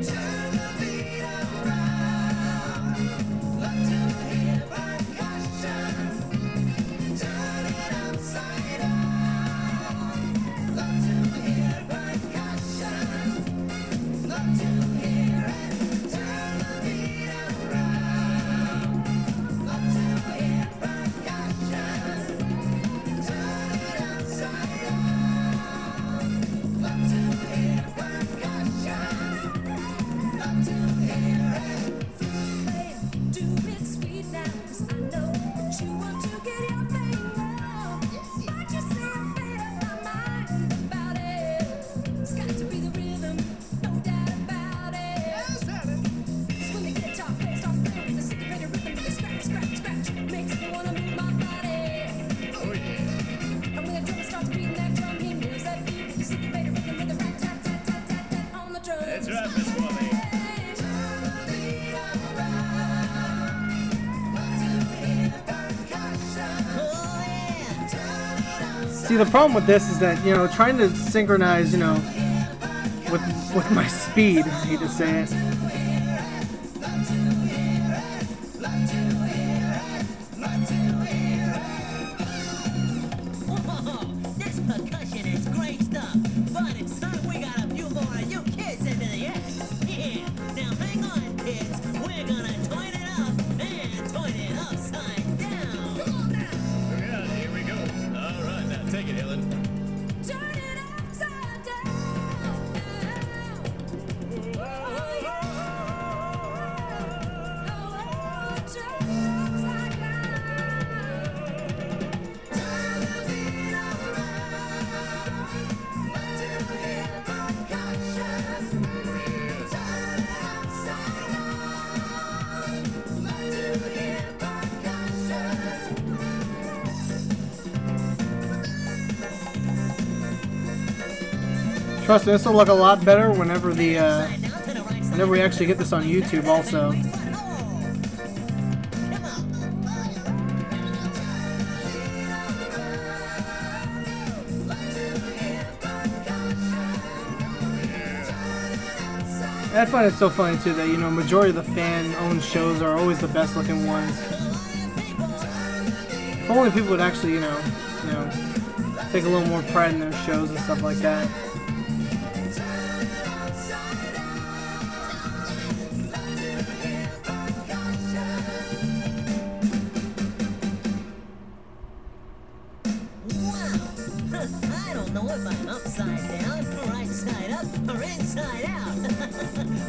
Turn the beat around. Love to hear percussion. Turn it upside down. Love to hear percussion. Love to hear it. Turn the beat around. Love to hear percussion. Turn it upside down. Love to hear percussion. Love to hear it. Do it sweet now, 'cause I know that you want to get your thing on. But you say I'm made up my mind about it. It's got to be the rhythm, no doubt about it. It's when the guitar player starts playing the syncopated rhythm with the scratch, scratch, scratch, makes me wanna move my body. Oh yeah. And when the drummer starts beating that drum, he moves that beat with the syncopated rhythm with the rat tat tat tat tat tat on the drums. That's right, Miss Wally. Turn the beat around. Love to hear percussion. Oh yeah. Turn it upside See, the problem with this is that, trying to synchronize, with my speed, I hate to say it. Whoa, this percussion is great stuff. But it's time we got a few more of you kids into the act. Yeah. Now hang on, kids. We're gonna turn it up and turn it upside down. Come on now. Yeah, here we go. All right, now take it, Helen. Turn it upside down. Trust me, this will look a lot better whenever whenever we actually get this on YouTube also. I find it so funny too that majority of the fan-owned shows are always the best-looking ones. If only people would actually, take a little more pride in their shows and stuff like that. I don't know if I'm upside down, right side up, or inside out.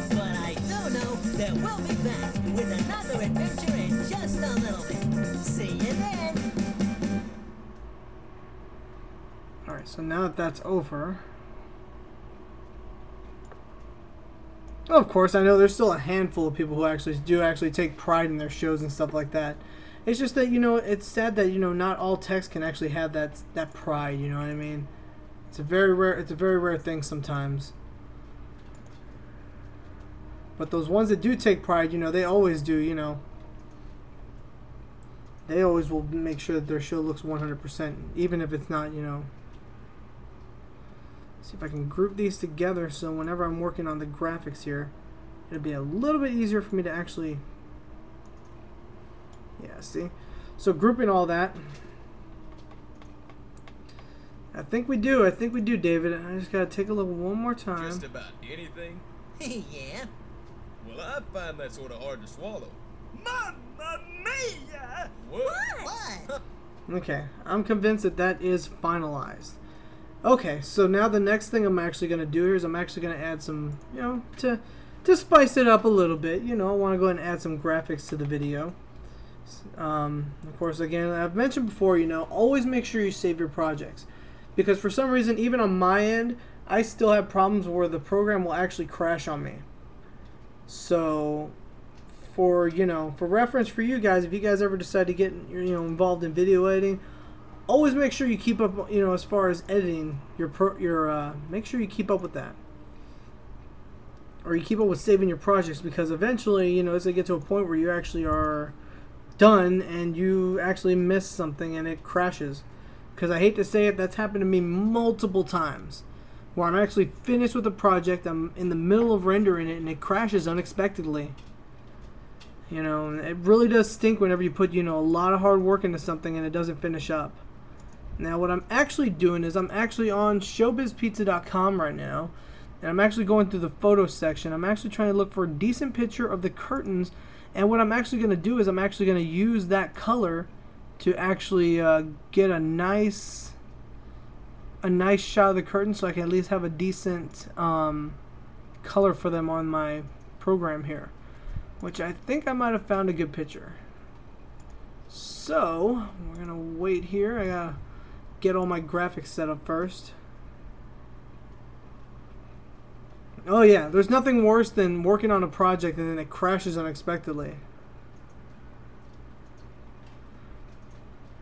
But I do know that we'll be back with another adventure in just a little bit. See you then. Alright, so now that that's over... Of course, I know there's still a handful of people who actually take pride in their shows and stuff like that. It's just that, it's sad that, not all techs can actually have that pride, you know what I mean? It's a very rare thing sometimes. But those ones that do take pride, they always do, They always will make sure that their show looks 100%, even if it's not, you know. See if I can group these together so whenever I'm working on the graphics here, it'll be a little bit easier for me to actually, yeah, see? So grouping all that, I think we do, David. I just gotta take a look one more time. Just about anything? Yeah. Well, I find that sort of hard to swallow. Mamma mia! What? Okay, I'm convinced that that is finalized. Okay, so now the next thing I'm actually going to do here is I'm actually going to add some, you know, to spice it up a little bit. You know, I want to go ahead and add some graphics to the video. Of course, again, I've mentioned before, you know, always make sure you save your projects. Because for some reason, even on my end, I still have problems where the program will actually crash on me. So, for, you know, for reference for you guys, if you guys ever decide to get, you know, involved in video editing, always make sure you keep up, you know, as far as editing make sure you keep up with that, or you keep up with saving your projects, because eventually, you know, as they get to a point where you actually are done and you actually miss something and it crashes. Because I hate to say it, that's happened to me multiple times, where I'm actually finished with a project, I'm in the middle of rendering it, and it crashes unexpectedly. You know, it really does stink whenever you put, you know, a lot of hard work into something and it doesn't finish up. Now what I'm actually doing is I'm actually on showbizpizza.com right now, and I'm actually going through the photo section. I'm actually trying to look for a decent picture of the curtains, and what I'm actually going to do is I'm actually going to use that color to actually get a nice shot of the curtain, so I can at least have a decent color for them on my program here, which I think I might have found a good picture. So we're gonna wait here. I gotta get all my graphics set up first. Oh yeah, there's nothing worse than working on a project and then it crashes unexpectedly.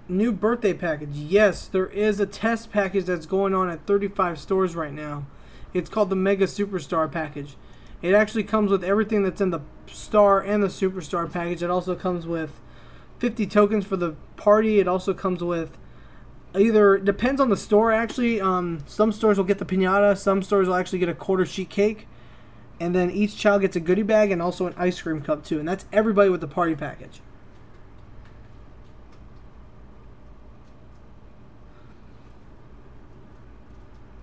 New birthday package. Yes, there is a test package that's going on at 35 stores right now. It's called the Mega Superstar package. It actually comes with everything that's in the Star and the Superstar package. It also comes with 50 tokens for the party. It also comes with either, depends on the store actually. Some stores will get the piñata. Some stores will actually get a quarter sheet cake. And then each child gets a goodie bag and also an ice cream cup too. And that's everybody with the party package.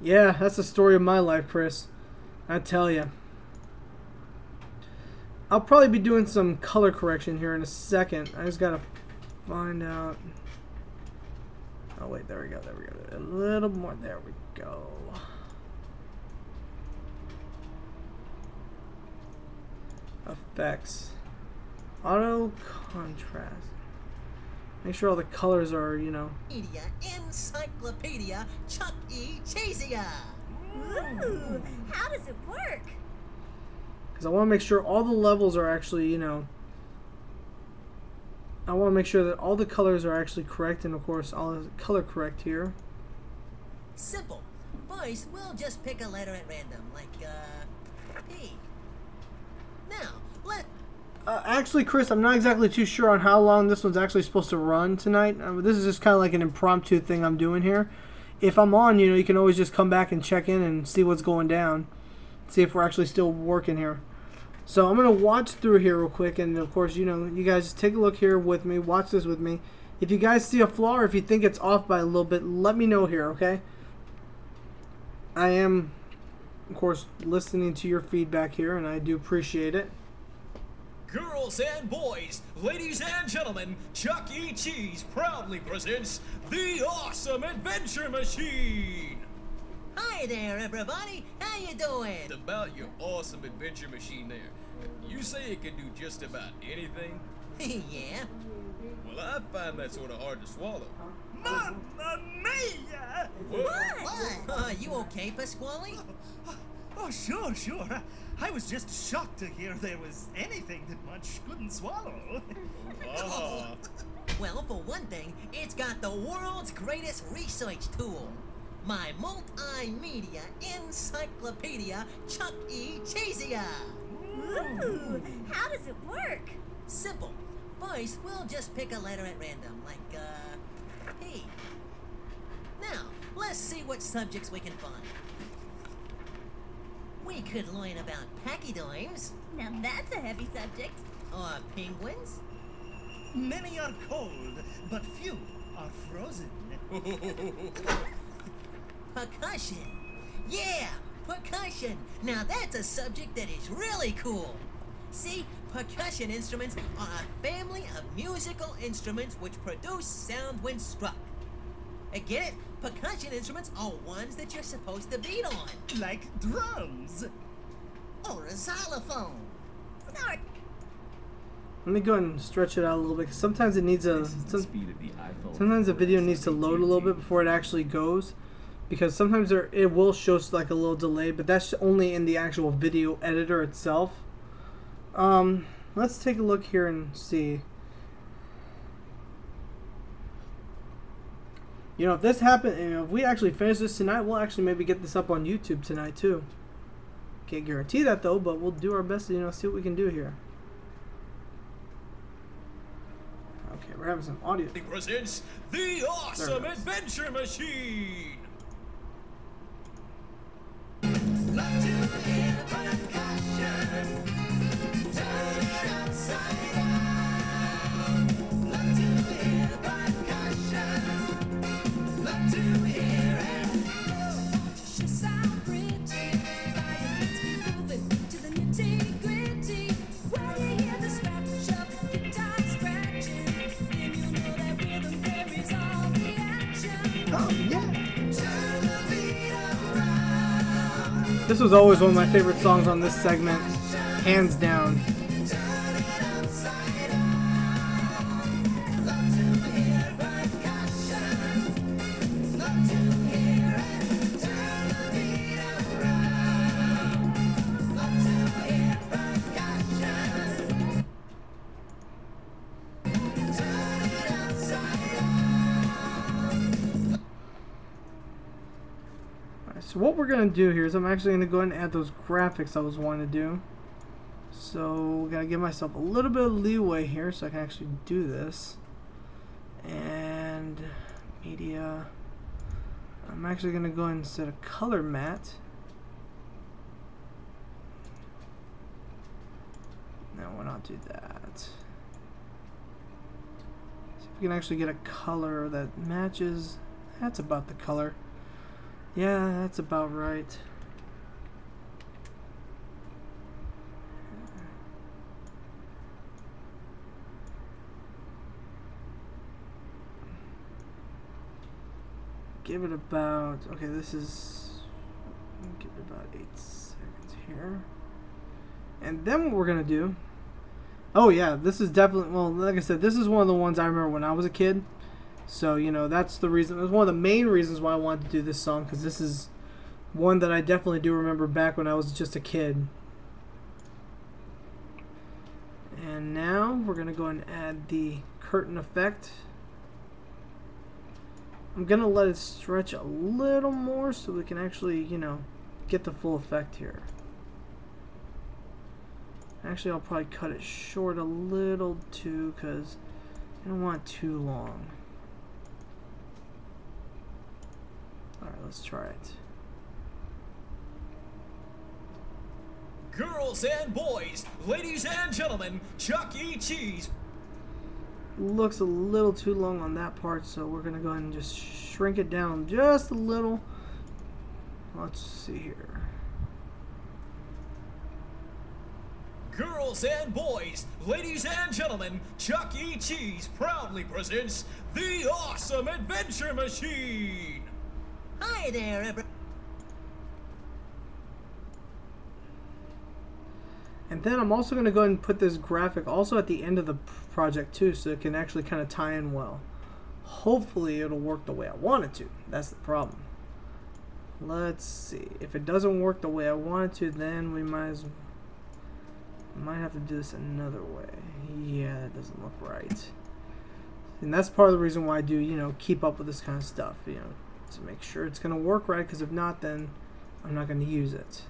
Yeah, that's the story of my life, Chris. I tell you. I'll probably be doing some color correction here in a second. I just gotta find out. Oh wait, there we go. There we go. A little more. There we go. Effects. Auto contrast. Make sure all the colors are, you know. Media Encyclopedia Chuck E. Cheesia. Ooh, how does it work? Because I want to make sure all the levels are actually, you know. I want to make sure that all the colors are actually correct, and of course, all the color correct here. Simple. First, we'll just pick a letter at random, like, P. Now, let... Actually, Chris, I'm not exactly too sure on how long this one's actually supposed to run tonight. This is just kind of like an impromptu thing I'm doing here. If I'm on, you know, you can always just come back and check in and see what's going down. See if we're actually still working here. So I'm going to watch through here real quick. And, of course, you know, you guys just take a look here with me. Watch this with me. If you guys see a flaw or if you think it's off by a little bit, let me know here, okay? I am, of course, listening to your feedback here, and I do appreciate it. Girls and boys, ladies and gentlemen, Chuck E. Cheese proudly presents the Awesome Adventure Machine! Hi there, everybody. How you doing? About your Awesome Adventure Machine there. You say it can do just about anything? Yeah. Well, I find that sort of hard to swallow. Mamma mia! What? You okay, Pasqually? Oh, sure, sure. I was just shocked to hear there was anything that much couldn't swallow. Oh. Well, for one thing, it's got the world's greatest research tool. My multimedia encyclopedia, Chuck E. Cheesia. Ooh, how does it work? Simple. First, we'll just pick a letter at random, like, P. Now, let's see what subjects we can find. We could learn about pachyderms. Now that's a heavy subject. Or penguins. Many are cold, but few are frozen. Percussion. Yeah, percussion. Now that's a subject that is really cool. See, percussion instruments are a family of musical instruments which produce sound when struck. Get it? Percussion instruments are ones that you're supposed to beat on. Like drums. Or a xylophone. Sorry. Let me go ahead and stretch it out a little bit, because sometimes it needs a... Speed of the iPhone. Sometimes the video needs to load a little bit before it actually goes, because sometimes it will show like a little delay, but that's only in the actual video editor itself. Let's take a look here and see. You know, if this happened, you know, if we actually finish this tonight, we'll actually maybe get this up on YouTube tonight too. Can't guarantee that though, but we'll do our best to, you know, see what we can do here. Okay, we're having some audio. He presents the Awesome Adventure Machine. Love to hear percussion. Turn it upside down. Love to hear percussion. Love to hear it. She sound pretty. Violins moving to the nitty gritty. When you hear the scratch of guitar scratching, then you know that rhythm carries all the action. Oh yeah. Turn the beat around. This was always one of my favorite songs on this segment, hands down. So what we're going to do here is I'm actually going to go ahead and add those graphics I was wanting to do. So we're going to give myself a little bit of leeway here so I can actually do this. And media. I'm actually going to go ahead and set a color matte. No, we'll not do that. See if we can actually get a color that matches. That's about the color. Yeah, that's about right. Give it about, okay, this is, give it about 8 seconds here. And then what we're going to do, oh yeah, this is definitely, well, like I said, this is one of the ones I remember when I was a kid. So, you know, that's the reason, that's one of the main reasons why I wanted to do this song, because this is one that I definitely do remember back when I was just a kid. And now we're going to go and add the curtain effect. I'm going to let it stretch a little more so we can actually, you know, get the full effect here. Actually, I'll probably cut it short a little too, because I don't want it too long. Alright, let's try it. Girls and boys, ladies and gentlemen, Chuck E. Cheese. Looks a little too long on that part, so we're going to go ahead and just shrink it down just a little. Let's see here. Girls and boys, ladies and gentlemen, Chuck E. Cheese proudly presents the Awesome Adventure Machine. Hi there, everyone. And then I'm also going to go ahead and put this graphic also at the end of the project too, so it can actually kind of tie in well. Hopefully it'll work the way I want it to. That's the problem. Let's see. If it doesn't work the way I want it to, then we might have to do this another way. Yeah, that doesn't look right. And that's part of the reason why I do, you know, keep up with this kind of stuff, you know, to make sure it's going to work right, because if not, then I'm not going to use it.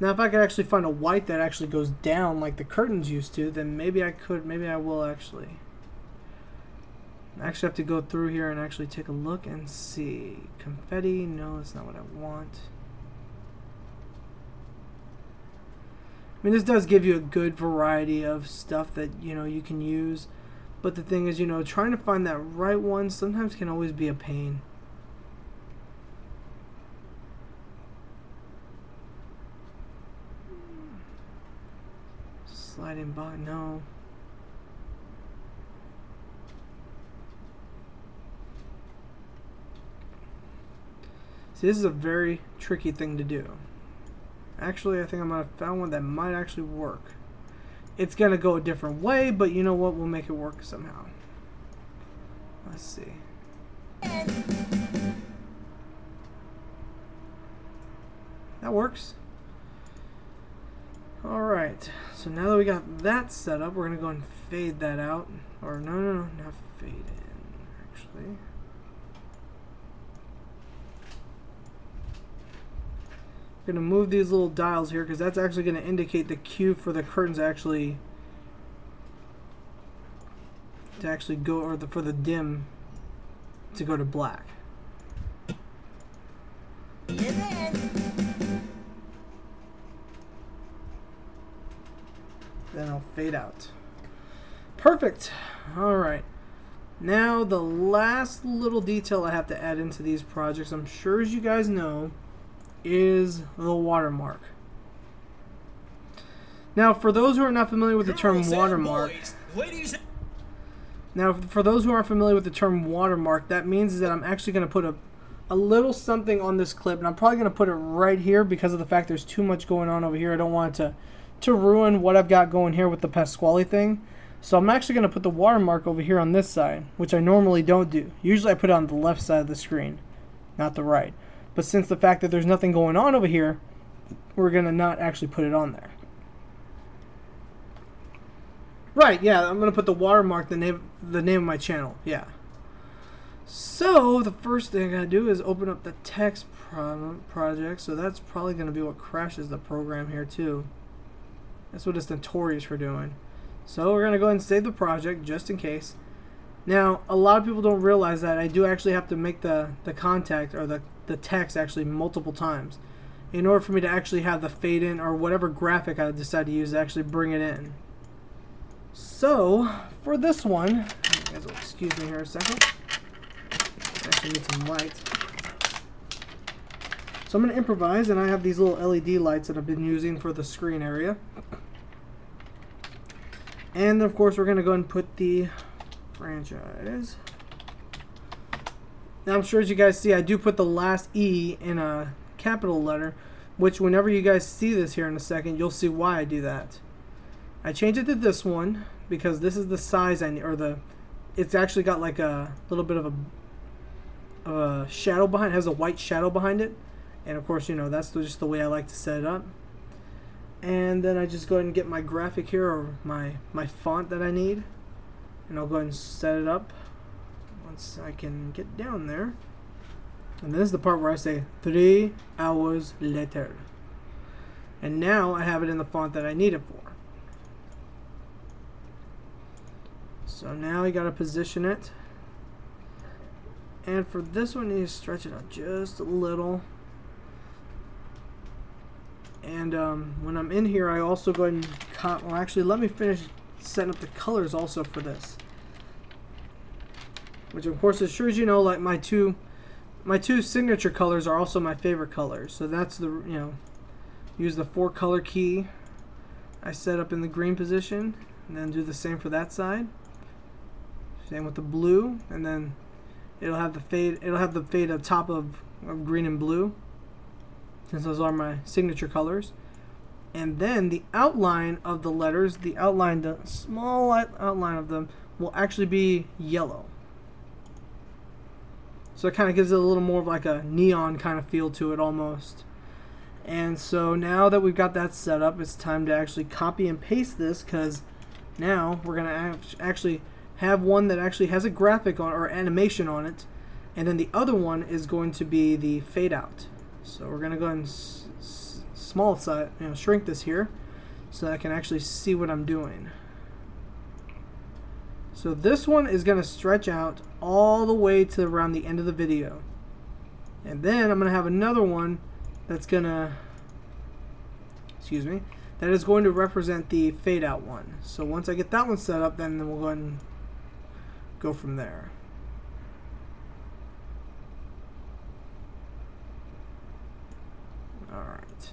Now, if I could actually find a white that actually goes down like the curtains used to, then maybe I could, maybe I will actually. I actually have to go through here and actually take a look and see. Confetti, no, that's not what I want. I mean, this does give you a good variety of stuff that, you know, you can use. But the thing is, you know, trying to find that right one sometimes can always be a pain. Sliding by, no. See, this is a very tricky thing to do. Actually, I think I might have found one that might actually work. It's gonna go a different way, but you know what? We'll make it work somehow. Let's see. That works. Alright, so now that we got that set up, we're gonna go and fade that out. Or no, not fade in, actually. I'm going to move these little dials here because that's actually going to indicate the cue for the curtains to actually go, or for the dim to go to black. Then I'll fade out. Perfect. Alright. Now the last little detail I have to add into these projects, I'm sure as you guys know, is the watermark. Now, for those who are not familiar with the term watermark, that means that I'm actually going to put a little something on this clip, and I'm probably going to put it right here because of the fact there's too much going on over here. I don't want it to ruin what I've got going here with the Pasqually thing. So I'm actually going to put the watermark over here on this side, which I normally don't do. Usually I put it on the left side of the screen, not the right. But since the fact that there's nothing going on over here, we're going to not actually put it on there. Right, yeah, I'm going to put the watermark, the name of my channel, yeah. So, the first thing I got to do is open up the text project. So that's probably going to be what crashes the program here too. That's what it's notorious for doing. So we're going to go ahead and save the project just in case. Now, a lot of people don't realize that I do actually have to make the contact or the text actually multiple times in order for me to actually have the fade in or whatever graphic I decide to use to actually bring it in. So for this one, you guys will excuse me here a second. I actually need some light. So I'm going to improvise, and I have these little LED lights that I've been using for the screen area. And of course we're going to go and put the franchise. Now I'm sure as you guys see, I do put the last E in a capital letter, which whenever you guys see this here in a second, you'll see why I do that. I changed it to this one because this is the size I need, or it's actually got like a little bit of a shadow behind it. It has a white shadow behind it, and of course, you know, that's just the way I like to set it up. And then I just go ahead and get my graphic here, or my font that I need, and I'll go ahead and set it up once I can get down there. And this is the part where I say 3 hours later, and now I have it in the font that I need it for. So now you got to position it, and for this one you need to stretch it out just a little. And when I'm in here, I also go ahead and well, actually, let me finish setting up the colors also for this. Which, of course, as sure as you know, like my two signature colors are also my favorite colors. So that's the, you know, use the 4 color key. I set up in the green position, and then do the same for that side. Same with the blue, and then it'll have the fade. It'll have the fade on top of green and blue, since those are my signature colors. And then the outline of the letters, the small outline of them, will actually be yellow. So it kind of gives it a little more of like a neon kind of feel to it almost. And so now that we've got that set up, it's time to actually copy and paste this, because now we're going to actually have one that actually has a graphic on or animation on it, and then the other one is going to be the fade out. So we're going to go ahead and small size, shrink this here so that I can actually see what I'm doing. So this one is going to stretch out all the way to around the end of the video. And then I'm going to have another one that's going to, that is going to represent the fade out one. So once I get that one set up, then we'll go ahead and go from there. Alright.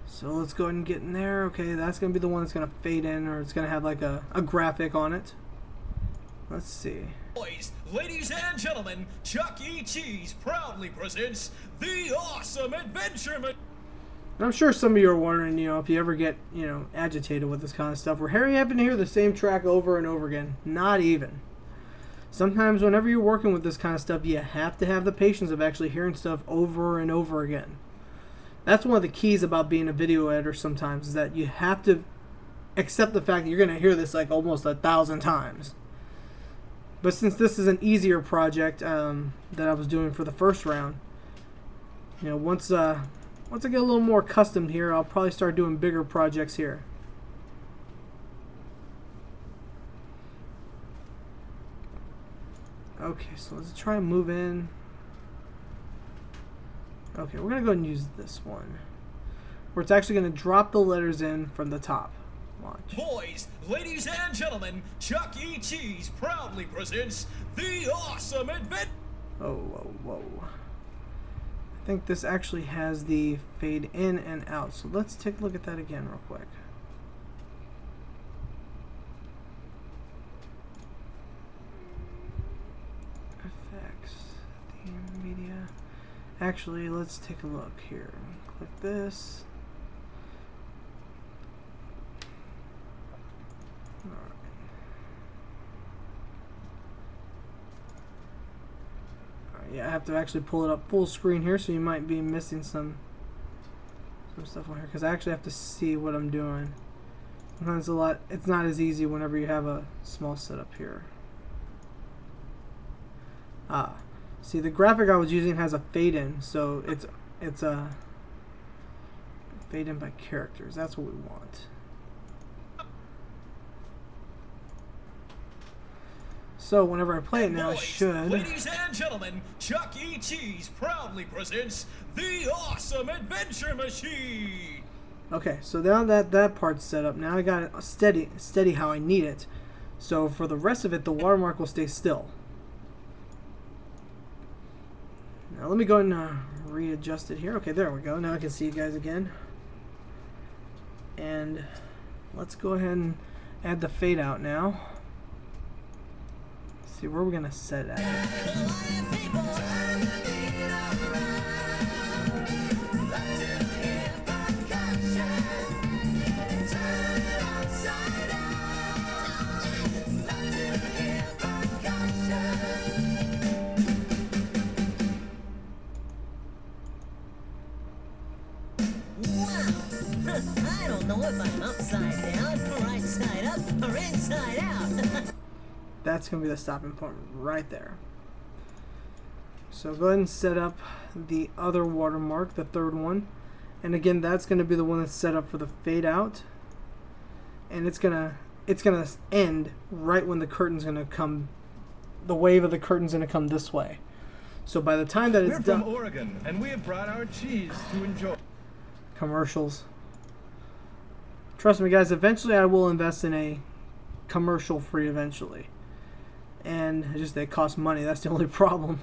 So let's go ahead and get in there. Okay, that's going to be the one that's going to fade in, or it's going to have like a graphic on it. Let's see. Boys, ladies and gentlemen, Chuck E. Cheese proudly presents the Awesome Adventure. And I'm sure some of you are wondering, if you ever get, agitated with this kind of stuff, where you happen to hear the same track over and over again. Not even. Sometimes whenever you're working with this kind of stuff, you have to have the patience of actually hearing stuff over and over again. That's one of the keys about being a video editor sometimes, is that you have to accept the fact that you're going to hear this like almost 1,000 times. But since this is an easier project that I was doing for the first round, once I get a little more accustomed here, I'll probably start doing bigger projects here. Okay, so let's try and move in. Okay, we're going to go and use this one, where it's actually going to drop the letters in from the top. Watch. Boys, ladies and gentlemen, Chuck E. Cheese proudly presents the Awesome Adventure. Oh, whoa, whoa. I think this actually has the fade in and out. So let's take a look at that again real quick. Effects, theme, media. Actually, let's take a look here. Click this. Yeah, I have to actually pull it up full screen here, so you might be missing some stuff on here, because I actually have to see what I'm doing. Sometimes it's not as easy whenever you have a small setup here. See, the graphic I was using has a fade in, so it's a fade in by characters. That's what we want. So whenever I play it now, I should. Ladies and gentlemen, Chuck E. Cheese proudly presents the Awesome Adventure Machine. Okay, so now that part's set up, now I got it steady how I need it. So for the rest of it, the watermark will stay still. Now let me go and readjust it here. Okay, there we go. Now I can see you guys again. And let's go ahead and add the fade out now. See where we're gonna set it at. I don't know if I'm upside down, right side up, or inside out. That's going to be the stopping point right there. So go ahead and set up the other watermark, the third one. And again, that's going to be the one that's set up for the fade out. And it's gonna end right when the curtain's going to come, the wave of the curtain's going to come this way. So by the time that it's done... We're from Oregon, and we have brought our cheese to enjoy. Commercials. Trust me, guys, eventually I will invest in a commercial free eventually. And just they cost money. That's the only problem.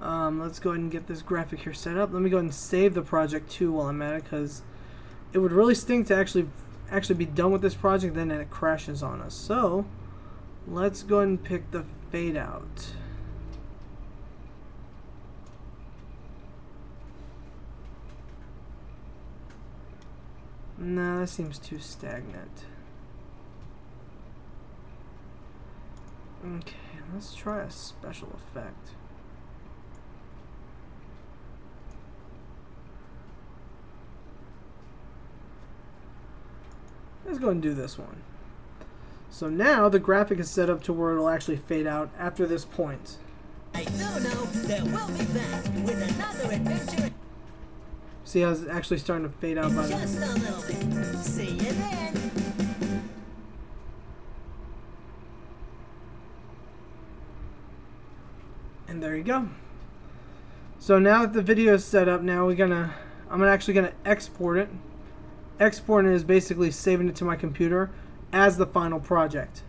Let's go ahead and get this graphic here set up. Let me go ahead and save the project too while I'm at it, because it would really stink to actually be done with this project, then it crashes on us. So let's go ahead and pick the fade out. Nah, that seems too stagnant. Okay, let's try a special effect. Let's go and do this one. So now the graphic is set up to where it'll actually fade out after this point. I do know that we'll be back with another adventure. See how it's actually starting to fade out by the Just a little bit. See you then. And there you go. So now that the video is set up, now I'm actually gonna export it. Exporting it is basically saving it to my computer as the final project.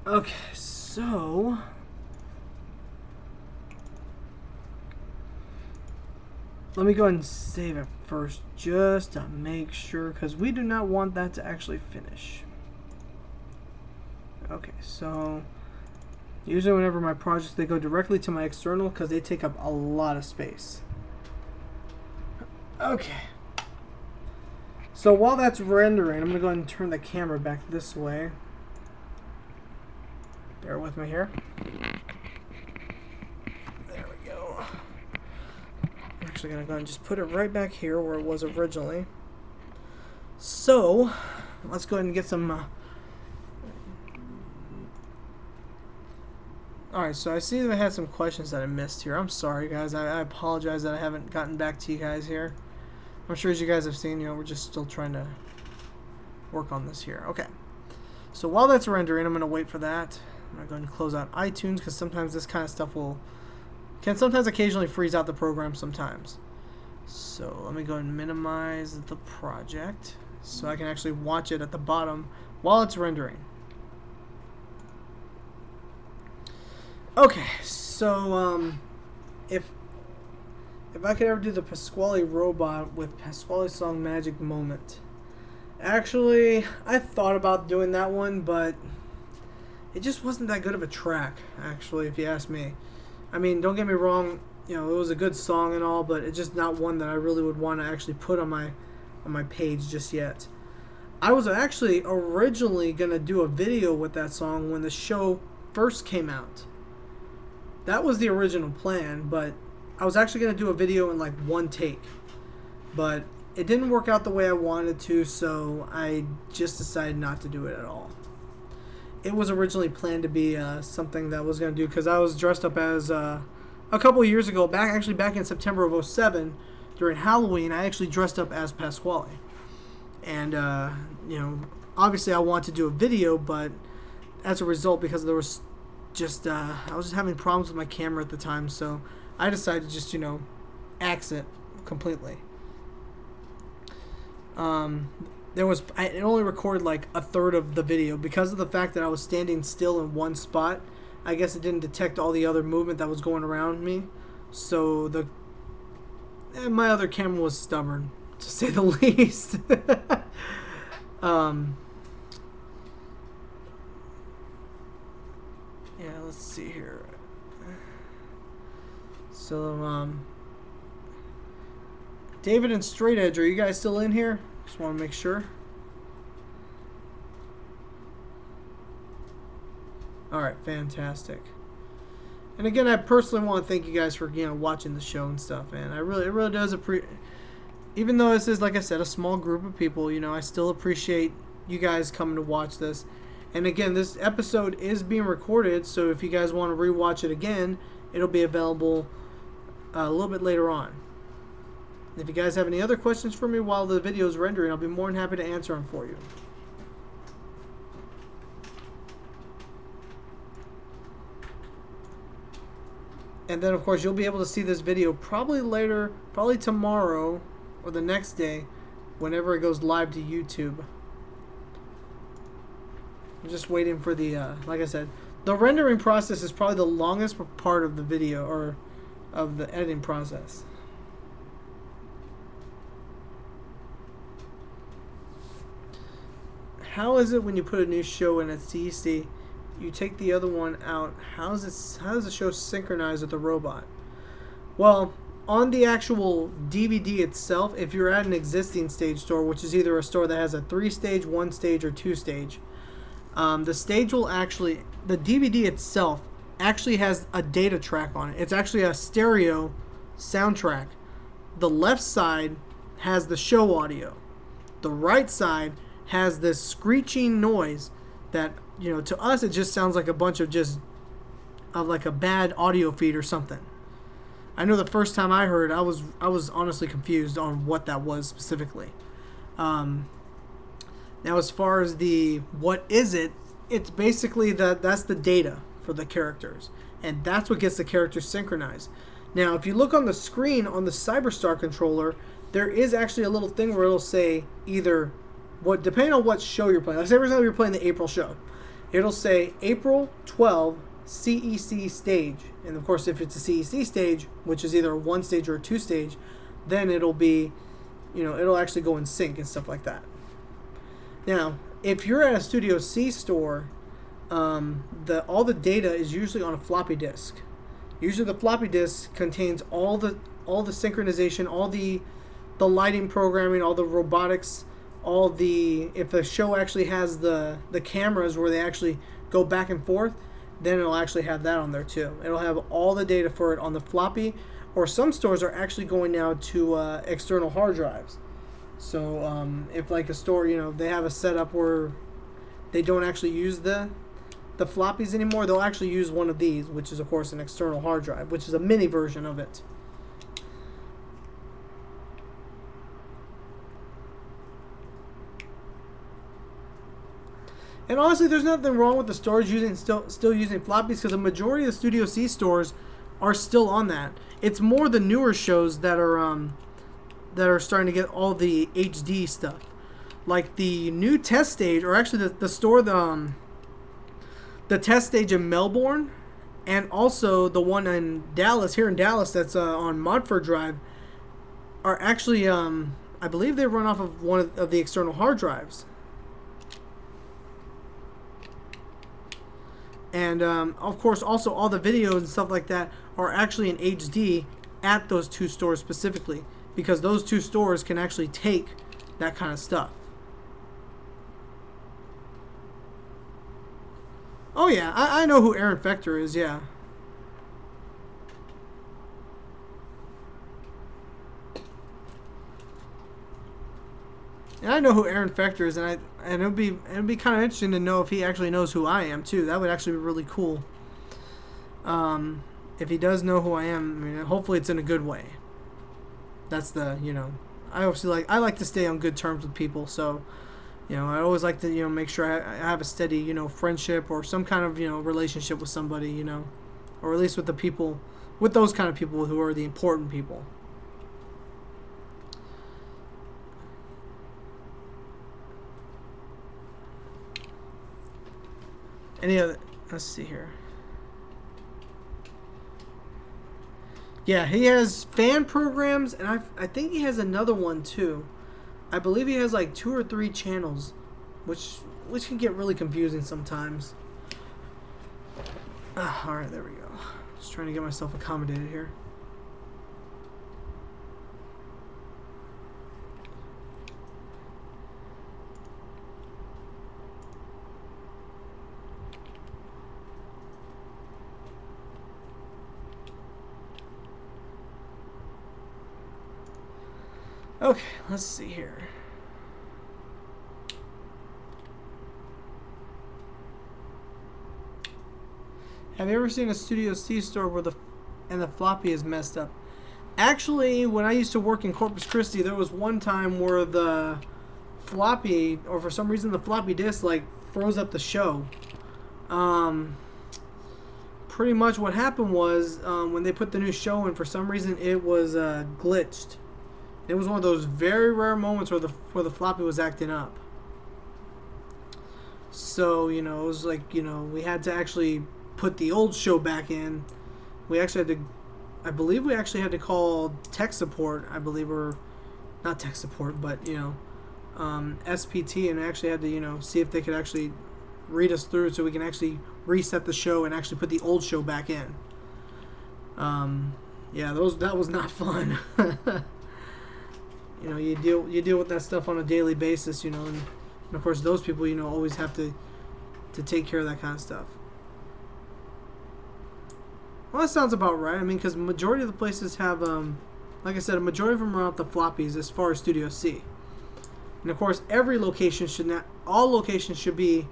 Okay, so let me go ahead and save it first just to make sure, because we do not want that to actually finish. Okay, so usually whenever my projects, they go directly to my external because they take up a lot of space. Okay. So while that's rendering, I'm going to go ahead and turn the camera back this way. Bear with me here. There we go. I'm actually going to go ahead and just put it right back here where it was originally. So, let's go ahead and get some... Alright, so I see that I had some questions that I missed here. I'm sorry, guys. I apologize that I haven't gotten back to you guys here. I'm sure as you guys have seen, you know, we're just still trying to work on this here. Okay. So while that's rendering, I'm going to wait for that. I'm going to go ahead and close out iTunes because sometimes this kind of stuff can sometimes occasionally freeze out the program sometimes. So let me go ahead and minimize the project so I can actually watch it at the bottom while it's rendering. Okay, so if I could ever do the Pasqually robot with Pasqually's song Magic Moment. Actually, I thought about doing that one, but it just wasn't that good of a track, actually, if you ask me. I mean, don't get me wrong, you know, it was a good song and all, but it's just not one that I really would want to actually put on my page just yet. I was actually originally going to do a video with that song when the show first came out. That was the original plan, but I was actually going to do a video in like one take, but it didn't work out the way I wanted to, so I just decided not to do it at all. It was originally planned to be something that I was going to do because I was dressed up as a couple of years ago, back in September of 2007 during Halloween. I actually dressed up as Pasqually, and you know, obviously I wanted to do a video, but as a result, because there was just I was just having problems with my camera at the time, so I decided to just, you know, axe it completely. It only recorded like a third of the video because of the fact that I was standing still in one spot. I guess it didn't detect all the other movement that was going around me, so my other camera was stubborn, to say the least. Yeah, let's see here. So, David and Straight Edge, are you guys still in here? Just want to make sure. Alright, fantastic. And again, I personally want to thank you guys for, you know, watching the show and stuff, man. It really does even though this is, like I said, a small group of people, you know, I still appreciate you guys coming to watch this. And again, this episode is being recorded, so if you guys want to rewatch it again, it'll be available a little bit later on. If you guys have any other questions for me while the video is rendering, I'll be more than happy to answer them for you. And then, of course, you'll be able to see this video probably later, probably tomorrow or the next day, whenever it goes live to YouTube. I'm just waiting for the, like I said, the rendering process is probably the longest part of the video, or of the editing process. How is it when you put a new show in at CEC, you take the other one out? How does the show synchronize with the robot? Well, on the actual DVD itself, if you're at an existing stage store, which is either a store that has a 3-stage, 1-stage, or 2-stage, the stage will actually, the DVD itself actually has a data track on it. It's actually a stereo soundtrack. The left side has the show audio. The right side has this screeching noise that, you know, to us it just sounds like a bunch of like a bad audio feed or something. I know the first time I heard, I was honestly confused on what that was specifically. Now, as far as the what is it, it's basically that's the data for the characters, and that's what gets the characters synchronized. Now, if you look on the screen on the Cyberstar controller, there is actually a little thing where it'll say either what, depending on what show you're playing. Like say for example you're playing the April show, it'll say April 12 CEC stage, and of course if it's a CEC stage, which is either a 1 stage or a 2 stage, then it'll be, it'll actually go in sync and stuff like that. Now, if you're at a Studio C store, all the data is usually on a floppy disk. Usually the floppy disk contains all the synchronization, all the lighting programming, all the robotics, if the show actually has the cameras where they actually go back and forth, then it'll actually have that on there too. It'll have all the data for it on the floppy, or some stores are actually going now to external hard drives. So if like a store, they have a setup where they don't actually use the floppies anymore, they'll actually use one of these, which is of course an external hard drive, which is a mini version of it. And honestly, there's nothing wrong with the stores still using floppies, because the majority of the Studio C stores are still on that. It's more the newer shows that are starting to get all the HD stuff. Like the new test stage, or actually the store, the test stage in Melbourne, and also the one in Dallas, here in Dallas, that's on Modford Drive, are actually, I believe they run off of one of the external hard drives. And, of course, also all the videos and stuff like that are actually in HD at those two stores specifically, because those two stores can actually take that kind of stuff. Oh yeah, I know who Aaron Fector is, yeah. And I know who Aaron Fector is, and it'd be kind of interesting to know if he actually knows who I am too. That would actually be really cool. If he does know who I am, I mean, hopefully it's in a good way. That's the, I obviously like to stay on good terms with people, so I always like to make sure I have a steady friendship or some kind of relationship with somebody, or at least with those kind of people who are the important people. Any other? Let's see here. Yeah, he has fan programs, and I think he has another one too. I believe he has like 2 or 3 channels, which can get really confusing sometimes. All right, there we go. Just trying to get myself accommodated here. Okay, let's see here. Have you ever seen a Studio C store where the floppy is messed up? Actually, when I used to work in Corpus Christi, there was one time where the floppy, or for some reason the floppy disk, like froze up the show. Pretty much what happened was when they put the new show in, for some reason it was glitched. It was one of those very rare moments where the floppy was acting up. So, it was like, we had to actually put the old show back in. We actually had to, I believe we actually had to call tech support, I believe, or not tech support, but, SPT, and actually had to, see if they could actually read us through so we can actually reset the show and actually put the old show back in. Yeah, that was not fun. You deal with that stuff on a daily basis, and of course those people, always have to take care of that kind of stuff. Well, that sounds about right. I mean, because majority of the places have, like I said, a majority of them are off the floppies as far as Studio C. And of course, all locations should be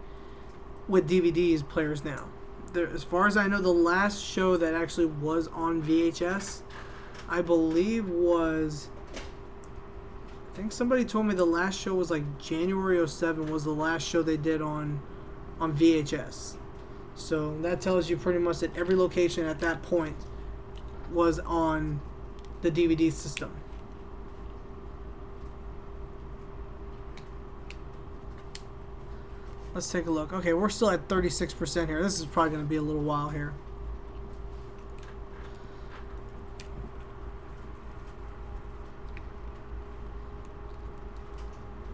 with DVDs players now. As far as I know, the last show that actually was on VHS I believe was, I think somebody told me the last show was like January '07 was the last show they did on VHS. So that tells you pretty much that every location at that point was on the DVD system. Let's take a look. Okay, we're still at 36% here. This is probably going to be a little while here.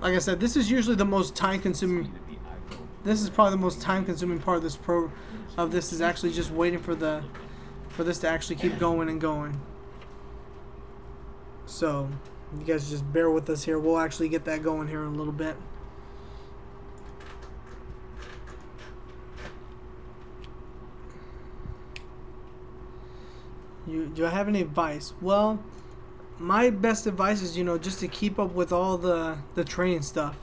Like I said, this is usually the most time-consuming. This is probably the most time-consuming part of this is actually just waiting for this to actually keep going and going. So, you guys just bear with us here. We'll actually get that going here in a little bit. Do I have any advice? Well, my best advice is, just to keep up with all the training stuff.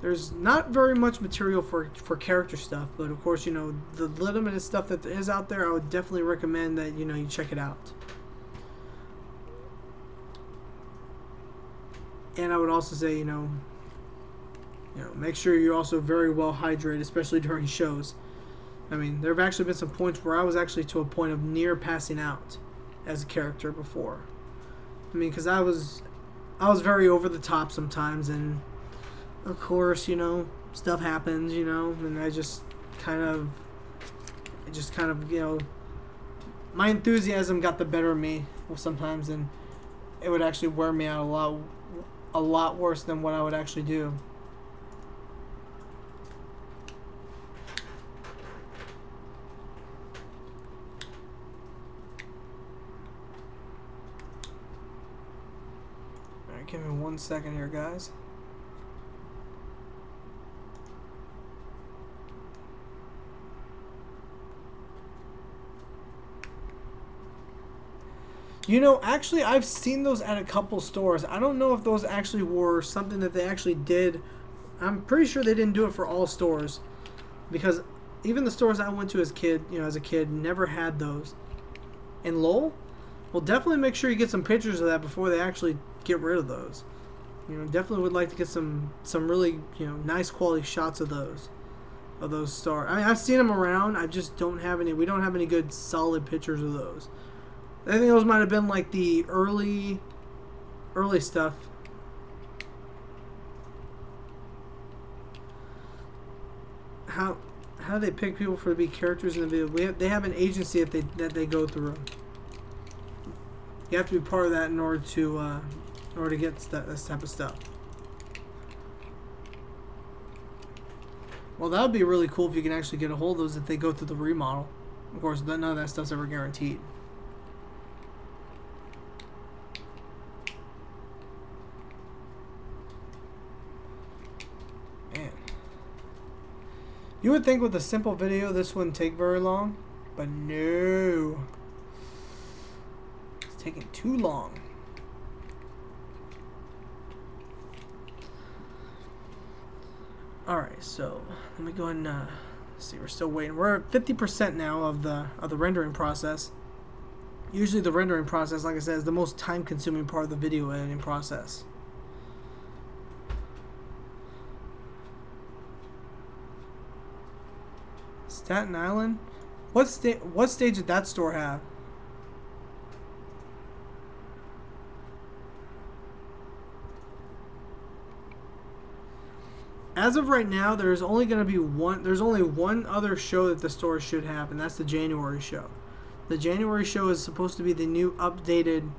There's not very much material for character stuff, but of course, the limited stuff that is out there, I would definitely recommend that, you check it out. And I would also say, make sure you're also very well hydrated, especially during shows. I mean, there have actually been some points where I was actually to a point of near passing out as a character before. I mean, because I was very over the top sometimes, and of course, stuff happens, and I just kind of, my enthusiasm got the better of me sometimes, and it would actually wear me out a lot worse than what I would actually do. Alright, give me 1 second here, guys. Actually, I've seen those at a couple stores. I don't know if those actually were something that they actually did. I'm pretty sure they didn't do it for all stores, because even the stores I went to as a kid, never had those. In Lowell, well, definitely make sure you get some pictures of that before they actually get rid of those. Definitely would like to get some really, nice quality shots of those stars. I mean, I've seen them around. I just don't have any. We don't have any good solid pictures of those. I think those might have been like the early stuff. How do they pick people to be characters in the video? They have an agency that they go through. You have to be part of that in order to get this type of stuff. Well, that would be really cool if you can actually get a hold of those if they go through the remodel. Of course, none of that stuff's ever guaranteed. You would think with a simple video this wouldn't take very long, but no. It's taking too long. Alright, so let me go ahead and see, we're still waiting. We're at 50% now of the rendering process. Usually the rendering process, like I said, is the most time consuming part of the video editing process. Staten Island? What stage did that store have? As of right now, there's only going to be there's only one other show that the store should have, and that's the January show. The January show is supposed to be the new updated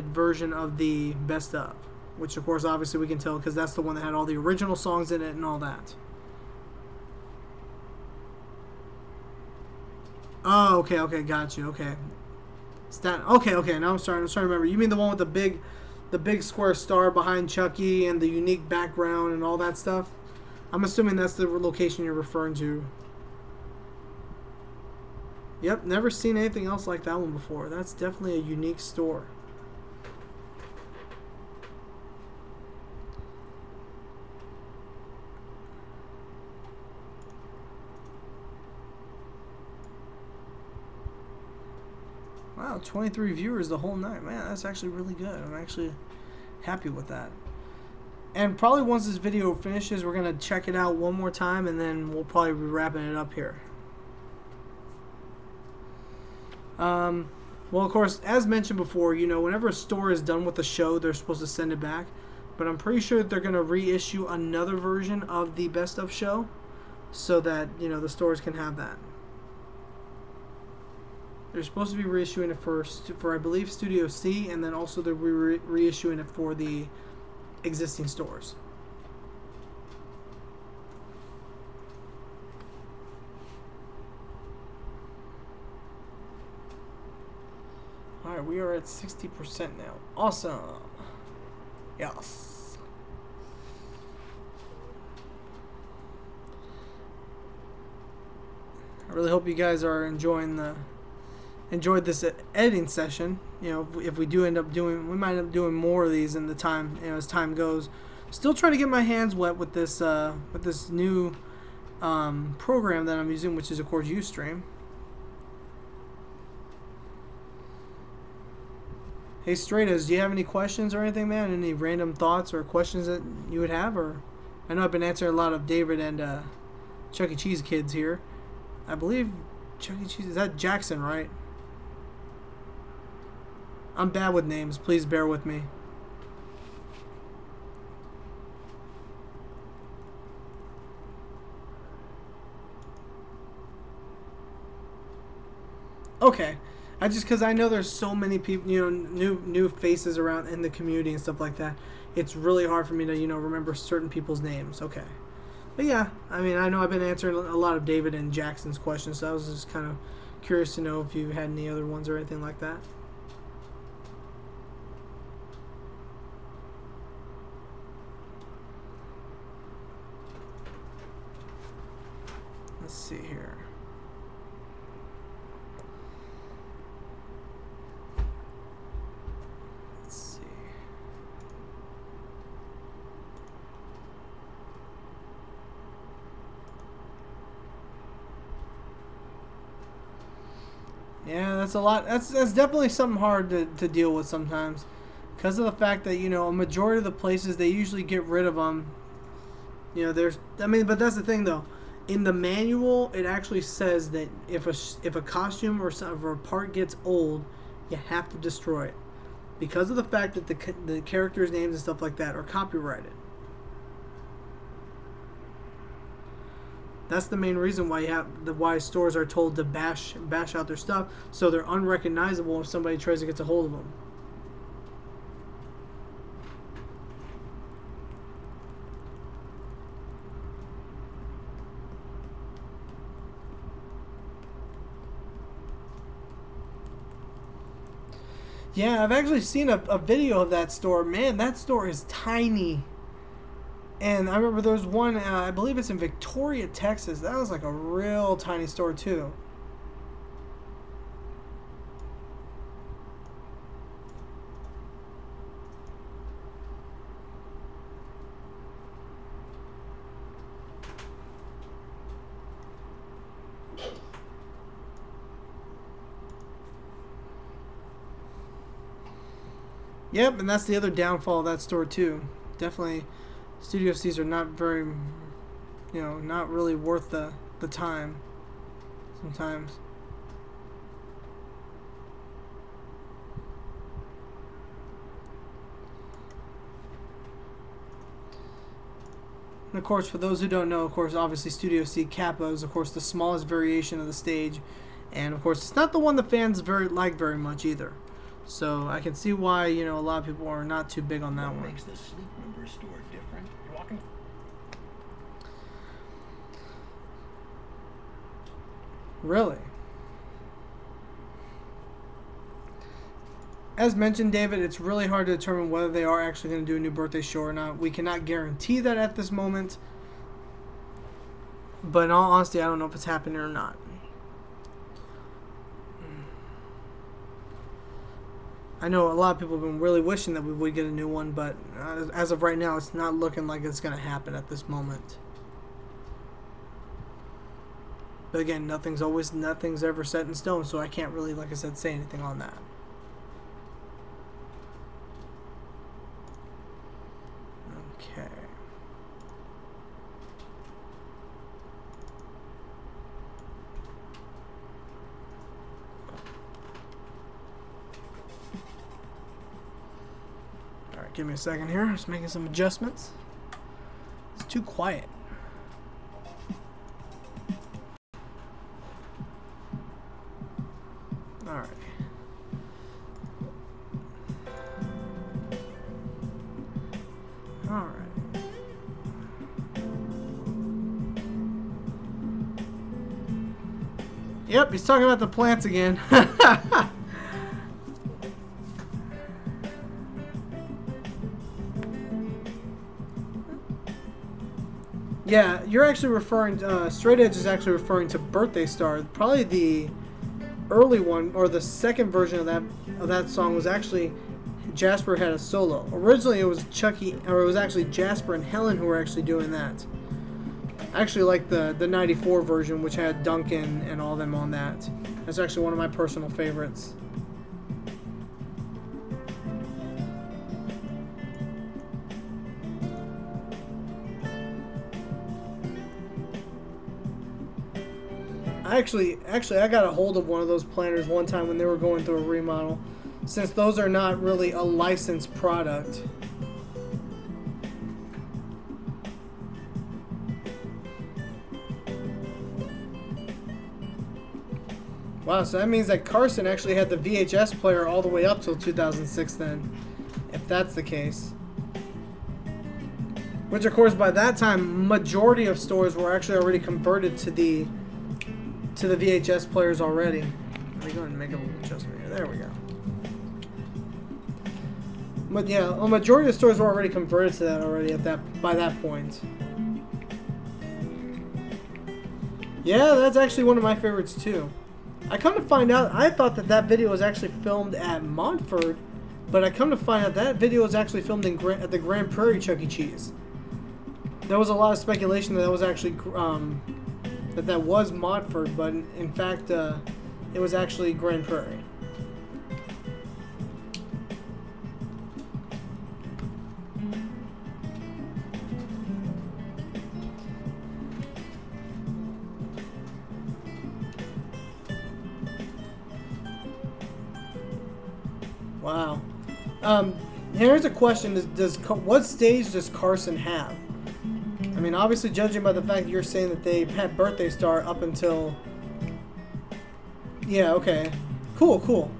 version of the best of, which of course obviously we can tell because that's the one that had all the original songs in it and all that. Oh, okay, got you. Okay, okay. Now I'm starting to remember. You mean the one with the big square star behind Chucky and the unique background and all that stuff? I'm assuming that's the location you're referring to. Yep, never seen anything else like that one before. That's definitely a unique store. Wow, 23 viewers the whole night. Man, that's actually really good. I'm actually happy with that. And probably once this video finishes, we're going to check it out one more time, and then we'll probably be wrapping it up here. Well, of course, as mentioned before, you know, whenever a store is done with a show, they're supposed to send it back. But I'm pretty sure that they're going to reissue another version of the best of show so that, you know, the stores can have that. They're supposed to be reissuing it for I believe, Studio C, and then also they're reissuing it for the existing stores. Alright, we are at 60% now. Awesome. Yes. I really hope you guys are enjoyed this editing session. You know, if we do end up doing, we might end up doing more of these in the time, you know, as time goes. Still trying to get my hands wet with this new program that I'm using, which is of course Ustream. Hey Stratas, do you have any questions or anything, man? Any random thoughts or questions that you would have? Or I know I've been answering a lot of David and Chuck E. Cheese kids here. I believe Chuck E. Cheese, is that Jackson, right? I'm bad with names. Please bear with me. Okay. Because I know there's so many people, you know, new faces around in the community and stuff like that. It's really hard for me to, you know, remember certain people's names. Okay. But yeah, I mean, I know I've been answering a lot of David and Jackson's questions, so I was just kind of curious to know if you had any other ones or anything like that. Let's see here. Yeah, that's a lot. That's definitely something hard to deal with sometimes, because of the fact that, you know, a majority of the places, they usually get rid of them. You know, but that's the thing though. In the manual, it actually says that if a costume or a part gets old, you have to destroy it, because of the fact that the characters' names and stuff like that are copyrighted. That's the main reason why why stores are told to bash out their stuff, so they're unrecognizable if somebody tries to get a hold of them. Yeah, I've actually seen a video of that store. Man, that store is tiny. And I remember there was one, I believe it's in Victoria, Texas. That was like a real tiny store too. Yep, and that's the other downfall of that store too. Definitely. Studio Cs are not very, you know, not really worth the time sometimes. And of course, for those who don't know, of course, obviously Studio C Kappa is, of course, the smallest variation of the stage. And of course, it's not the one the fans like very much either. So I can see why, you know, a lot of people are not too big on that one. What makes the Sleep Number store different? You're walking. Really? As mentioned, David, it's really hard to determine whether they are actually going to do a new birthday show or not. We cannot guarantee that at this moment. But in all honesty, I don't know if it's happening or not. I know a lot of people have been really wishing that we would get a new one, but as of right now, it's not looking like it's going to happen at this moment. But again, nothing's ever set in stone, so I can't really, like I said, say anything on that. Okay. Alright, give me a second here. Just making some adjustments. It's too quiet. Alright. Alright. Yep, he's talking about the plants again. Yeah, you're actually referring to, Straight Edge is actually referring to Birthday Star. Probably the early one, or the second version of that song was actually Jasper had a solo. Originally it was actually Jasper and Helen who were actually doing that. I actually like the 94 version, which had Duncan and all them on that. That's actually one of my personal favorites. Actually, I got a hold of one of those planners one time when they were going through a remodel, since those are not really a licensed product. Wow, so that means that Carson actually had the VHS player all the way up till 2006 then, if that's the case. Which, of course, by that time, majority of stores were actually already converted to the VHS players already. Let me go ahead and make a little adjustment here. There we go. But yeah, a majority of stores were already converted to that already by that point. Yeah, that's actually one of my favorites too. I come to find out, I thought that video was actually filmed at Montford, but I come to find out that video was actually filmed at the Grand Prairie Chuck E. Cheese. There was a lot of speculation that was actually that was Montford, but in fact, it was actually Grand Prairie. Wow. Here's a question: what stage does Carson have? I mean, obviously, judging by the fact you're saying that they had Birthday Star up until... Yeah, okay. Cool, cool.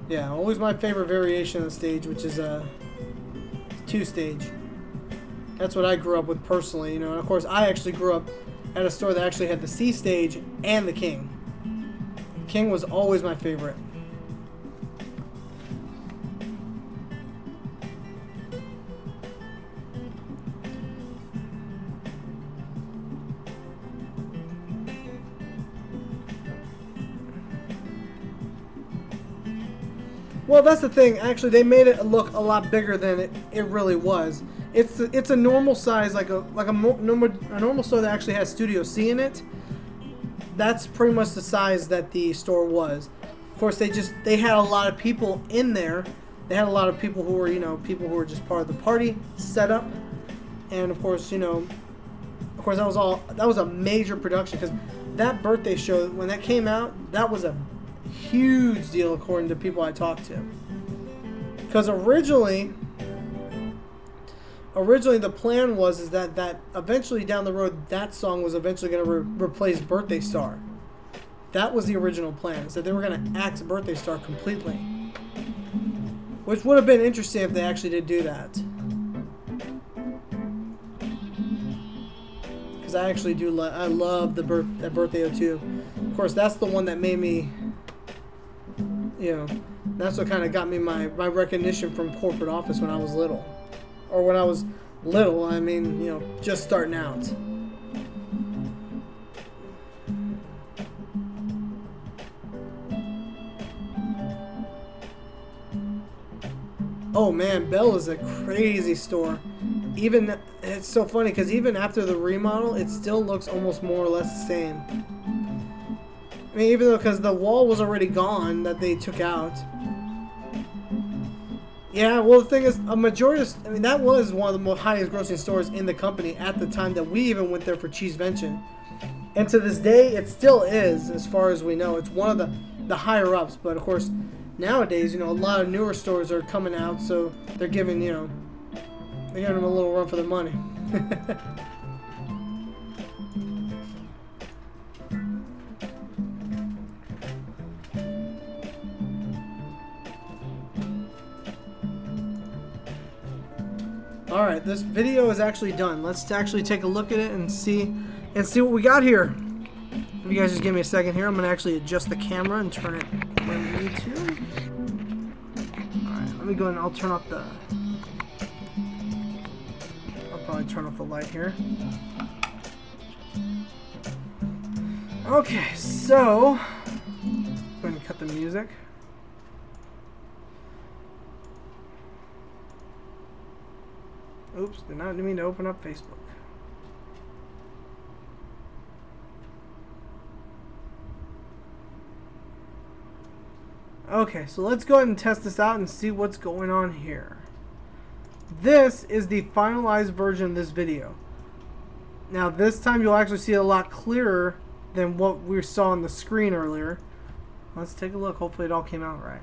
Yeah, always my favorite variation of the stage, which is a 2-stage. That's what I grew up with personally, you know. And of course, I actually grew up at a store that actually had the C stage and the King. King was always my favorite. Well, that's the thing. Actually, they made it look a lot bigger than it really was. It's a normal size, like a normal store that actually has Studio C in it. That's pretty much the size that the store was. Of course, they had a lot of people in there. They had a lot of people who were, you know, people who were just part of the party setup, and of course, you know, that was a major production, because that birthday show, when that came out, that was a huge deal according to people I talked to. Because originally the plan was that eventually down the road that song was eventually going to replace Birthday Star. That was the original plan. Is that they were going to axe Birthday Star completely. Which would have been interesting if they actually did do that. Because I actually do I love that Birthday 02. Of course, that's the one that made me, you know, that's what kind of got me my recognition from corporate office when I was little. Or when I was little, I mean, you know, just starting out. Oh man, Bell is a crazy store. Even, it's so funny because even after the remodel, it still looks almost more or less the same. mean, even though, because the wall was already gone that they took out. Yeah, well, the thing is, a majority of, I mean, that was one of the most highest grossing stores in the company at the time that we even went there for Cheesevention. And to this day, it still is, as far as we know. It's one of the higher ups, but of course, nowadays, you know, a lot of newer stores are coming out, so they're giving, you know, they're giving them a little run for their money. Alright, this video is actually done. Let's actually take a look at it and see what we got here. If you guys just give me a second here, I'm going to actually adjust the camera and turn it where we need to. Alright, let me go and I'll turn off the... I'll probably turn off the light here. Okay, so... I'm going to cut the music. Oops, did not mean to open up Facebook. Okay, so let's go ahead and test this out and see what's going on here. This is the finalized version of this video. Now this time you'll actually see it a lot clearer than what we saw on the screen earlier. Let's take a look. Hopefully it all came out right.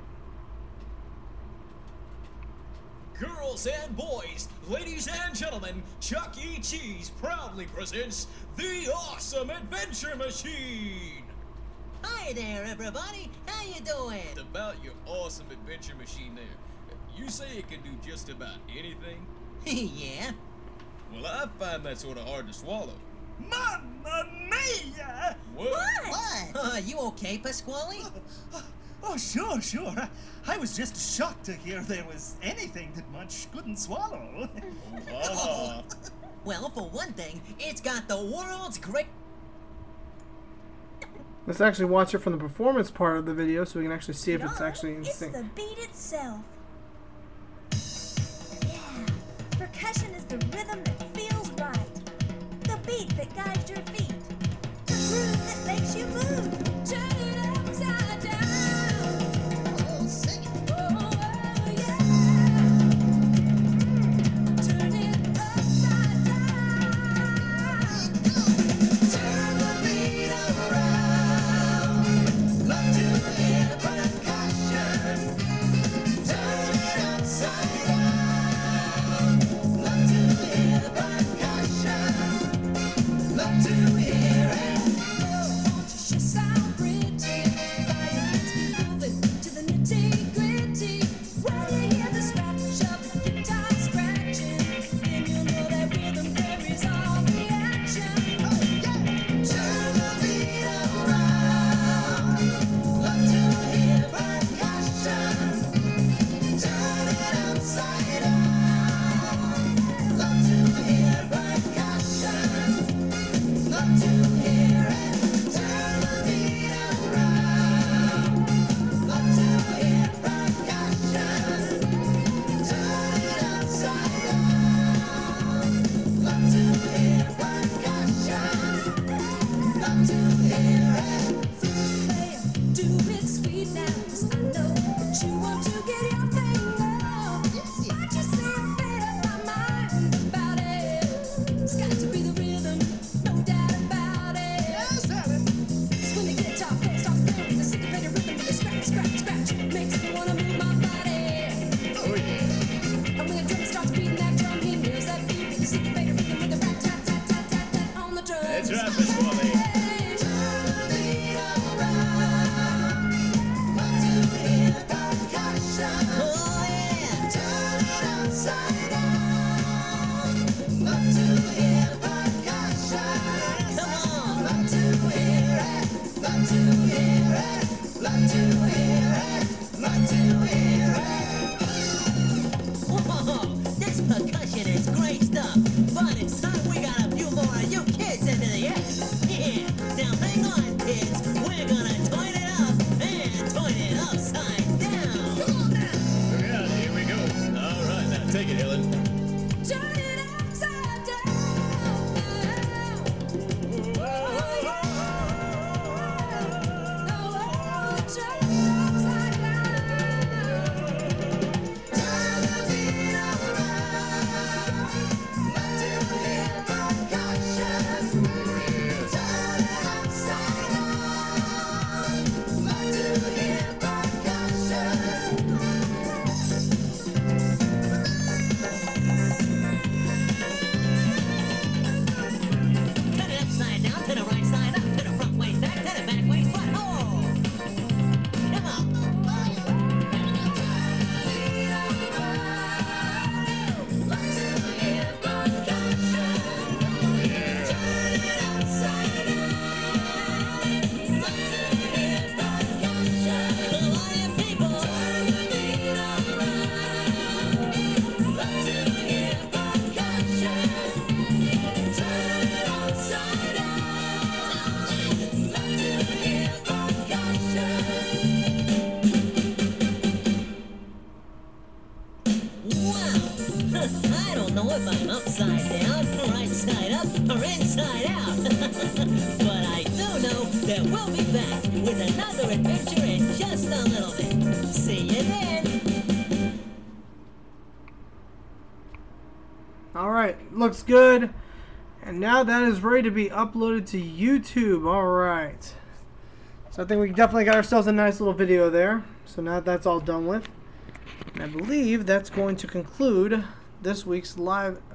Girls and boys, ladies and gentlemen, Chuck E. Cheese proudly presents the Awesome Adventure Machine! Hi there, everybody. How you doing? About your awesome adventure machine there. You say it can do just about anything? Yeah. Well, I find that sort of hard to swallow. Mamma mia! What? You okay, Pasqually? Oh, sure, sure. I was just shocked to hear there was anything that Munch couldn't swallow. Well, for one thing, it's got the world's great... Let's actually watch it from the performance part of the video so we can actually see if it's actually in sync. It's the beat itself. Yeah, percussion is the rhythm that feels right. The beat that guides your feet. The groove that makes you move. Turn it upside down. Oh, sing it. Oh, yeah. Turn it upside down. Turn the beat around. Love to hear percussion. Turn it upside down. Love to hear percussion. Love to hear it. She sound pretty, violins moving to the nitty-gritty. When you hear the scratch of the guitar scratching, then you know that rhythm carries all the action. Turn the beat around. Love to hear percussion. Turn it upside down. Love to hear percussion. Love to hear it. Turn the beat around. Love to hear percussion. Turn it upside down. Love to hear percussion. Love to hear it. Hey, do it sweet now, 'cause I know that you want to get your thing on. But you say a bit of my mind about it. It's got to be the rhythm, no doubt about it. Yes, Alan. It's when the guitar player starts playing with the syncopated rhythm, with the scratch, scratch, scratch, makes me wanna move my body. Oh, yeah. And when the drum starts beating that drum, he nails that beat with the syncopated rhythm, with the rat tat tat tat tat tat on the drums. That's right, Pasqually. Turn the beat around. Love to hear percussion. Oh, yeah. Turn it upside down. Love to hear percussion. Come on. Love to hear it. Love to hear it. Love to hear it. Love to hear it. Whoa, this percussion is great stuff. But it's time we got a few more of you kids into the act. Yeah. Now hang on, kids. We're gonna turn it up and turn it upside down. Come on now. Yeah, here we go. All right, now take it, Helen. Turn it upside down. Oh, I don't know if I'm upside down, right side up, or inside out. But I do know that we'll be back with another adventure in just a little bit. See you then. Alright, looks good. And now that is ready to be uploaded to YouTube. Alright. So I think we definitely got ourselves a nice little video there. So now that's all done with. And I believe that's going to conclude this week's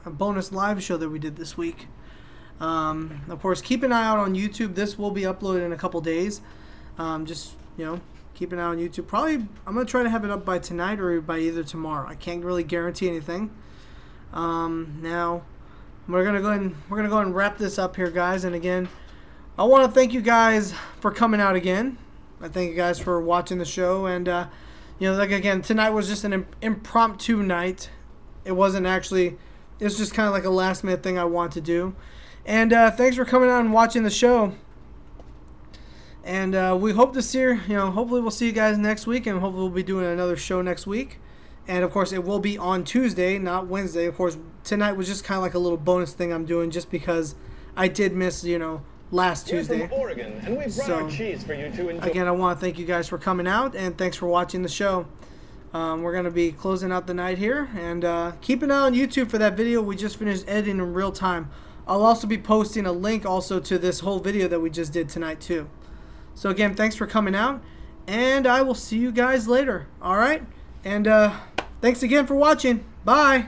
bonus live show that we did this week. Of course, keep an eye out on YouTube. This will be uploaded in a couple days. Just, you know, keep an eye on YouTube. Probably, I'm going to try to have it up by tonight or by either tomorrow. I can't really guarantee anything. Now, we're gonna go ahead and wrap this up here, guys. And again, I want to thank you guys for coming out again. I thank you guys for watching the show. And you know, like again, tonight was just an impromptu night. It wasn't actually. It's just kind of like a last minute thing I want to do. And thanks for coming out and watching the show. And we hope to see you know, hopefully we'll see you guys next week, and hopefully we'll be doing another show next week. And of course, it will be on Tuesday, not Wednesday. Of course, tonight was just kind of like a little bonus thing I'm doing, just because I did miss, you know, last Tuesday. We're from Oregon, and we've brought our cheese for you to enjoy. Again, I want to thank you guys for coming out, and thanks for watching the show. We're going to be closing out the night here, and keep an eye on YouTube for that video we just finished editing in real time. I'll also be posting a link also to this whole video that we just did tonight too. So again, thanks for coming out, and I will see you guys later. All right, and thanks again for watching. Bye.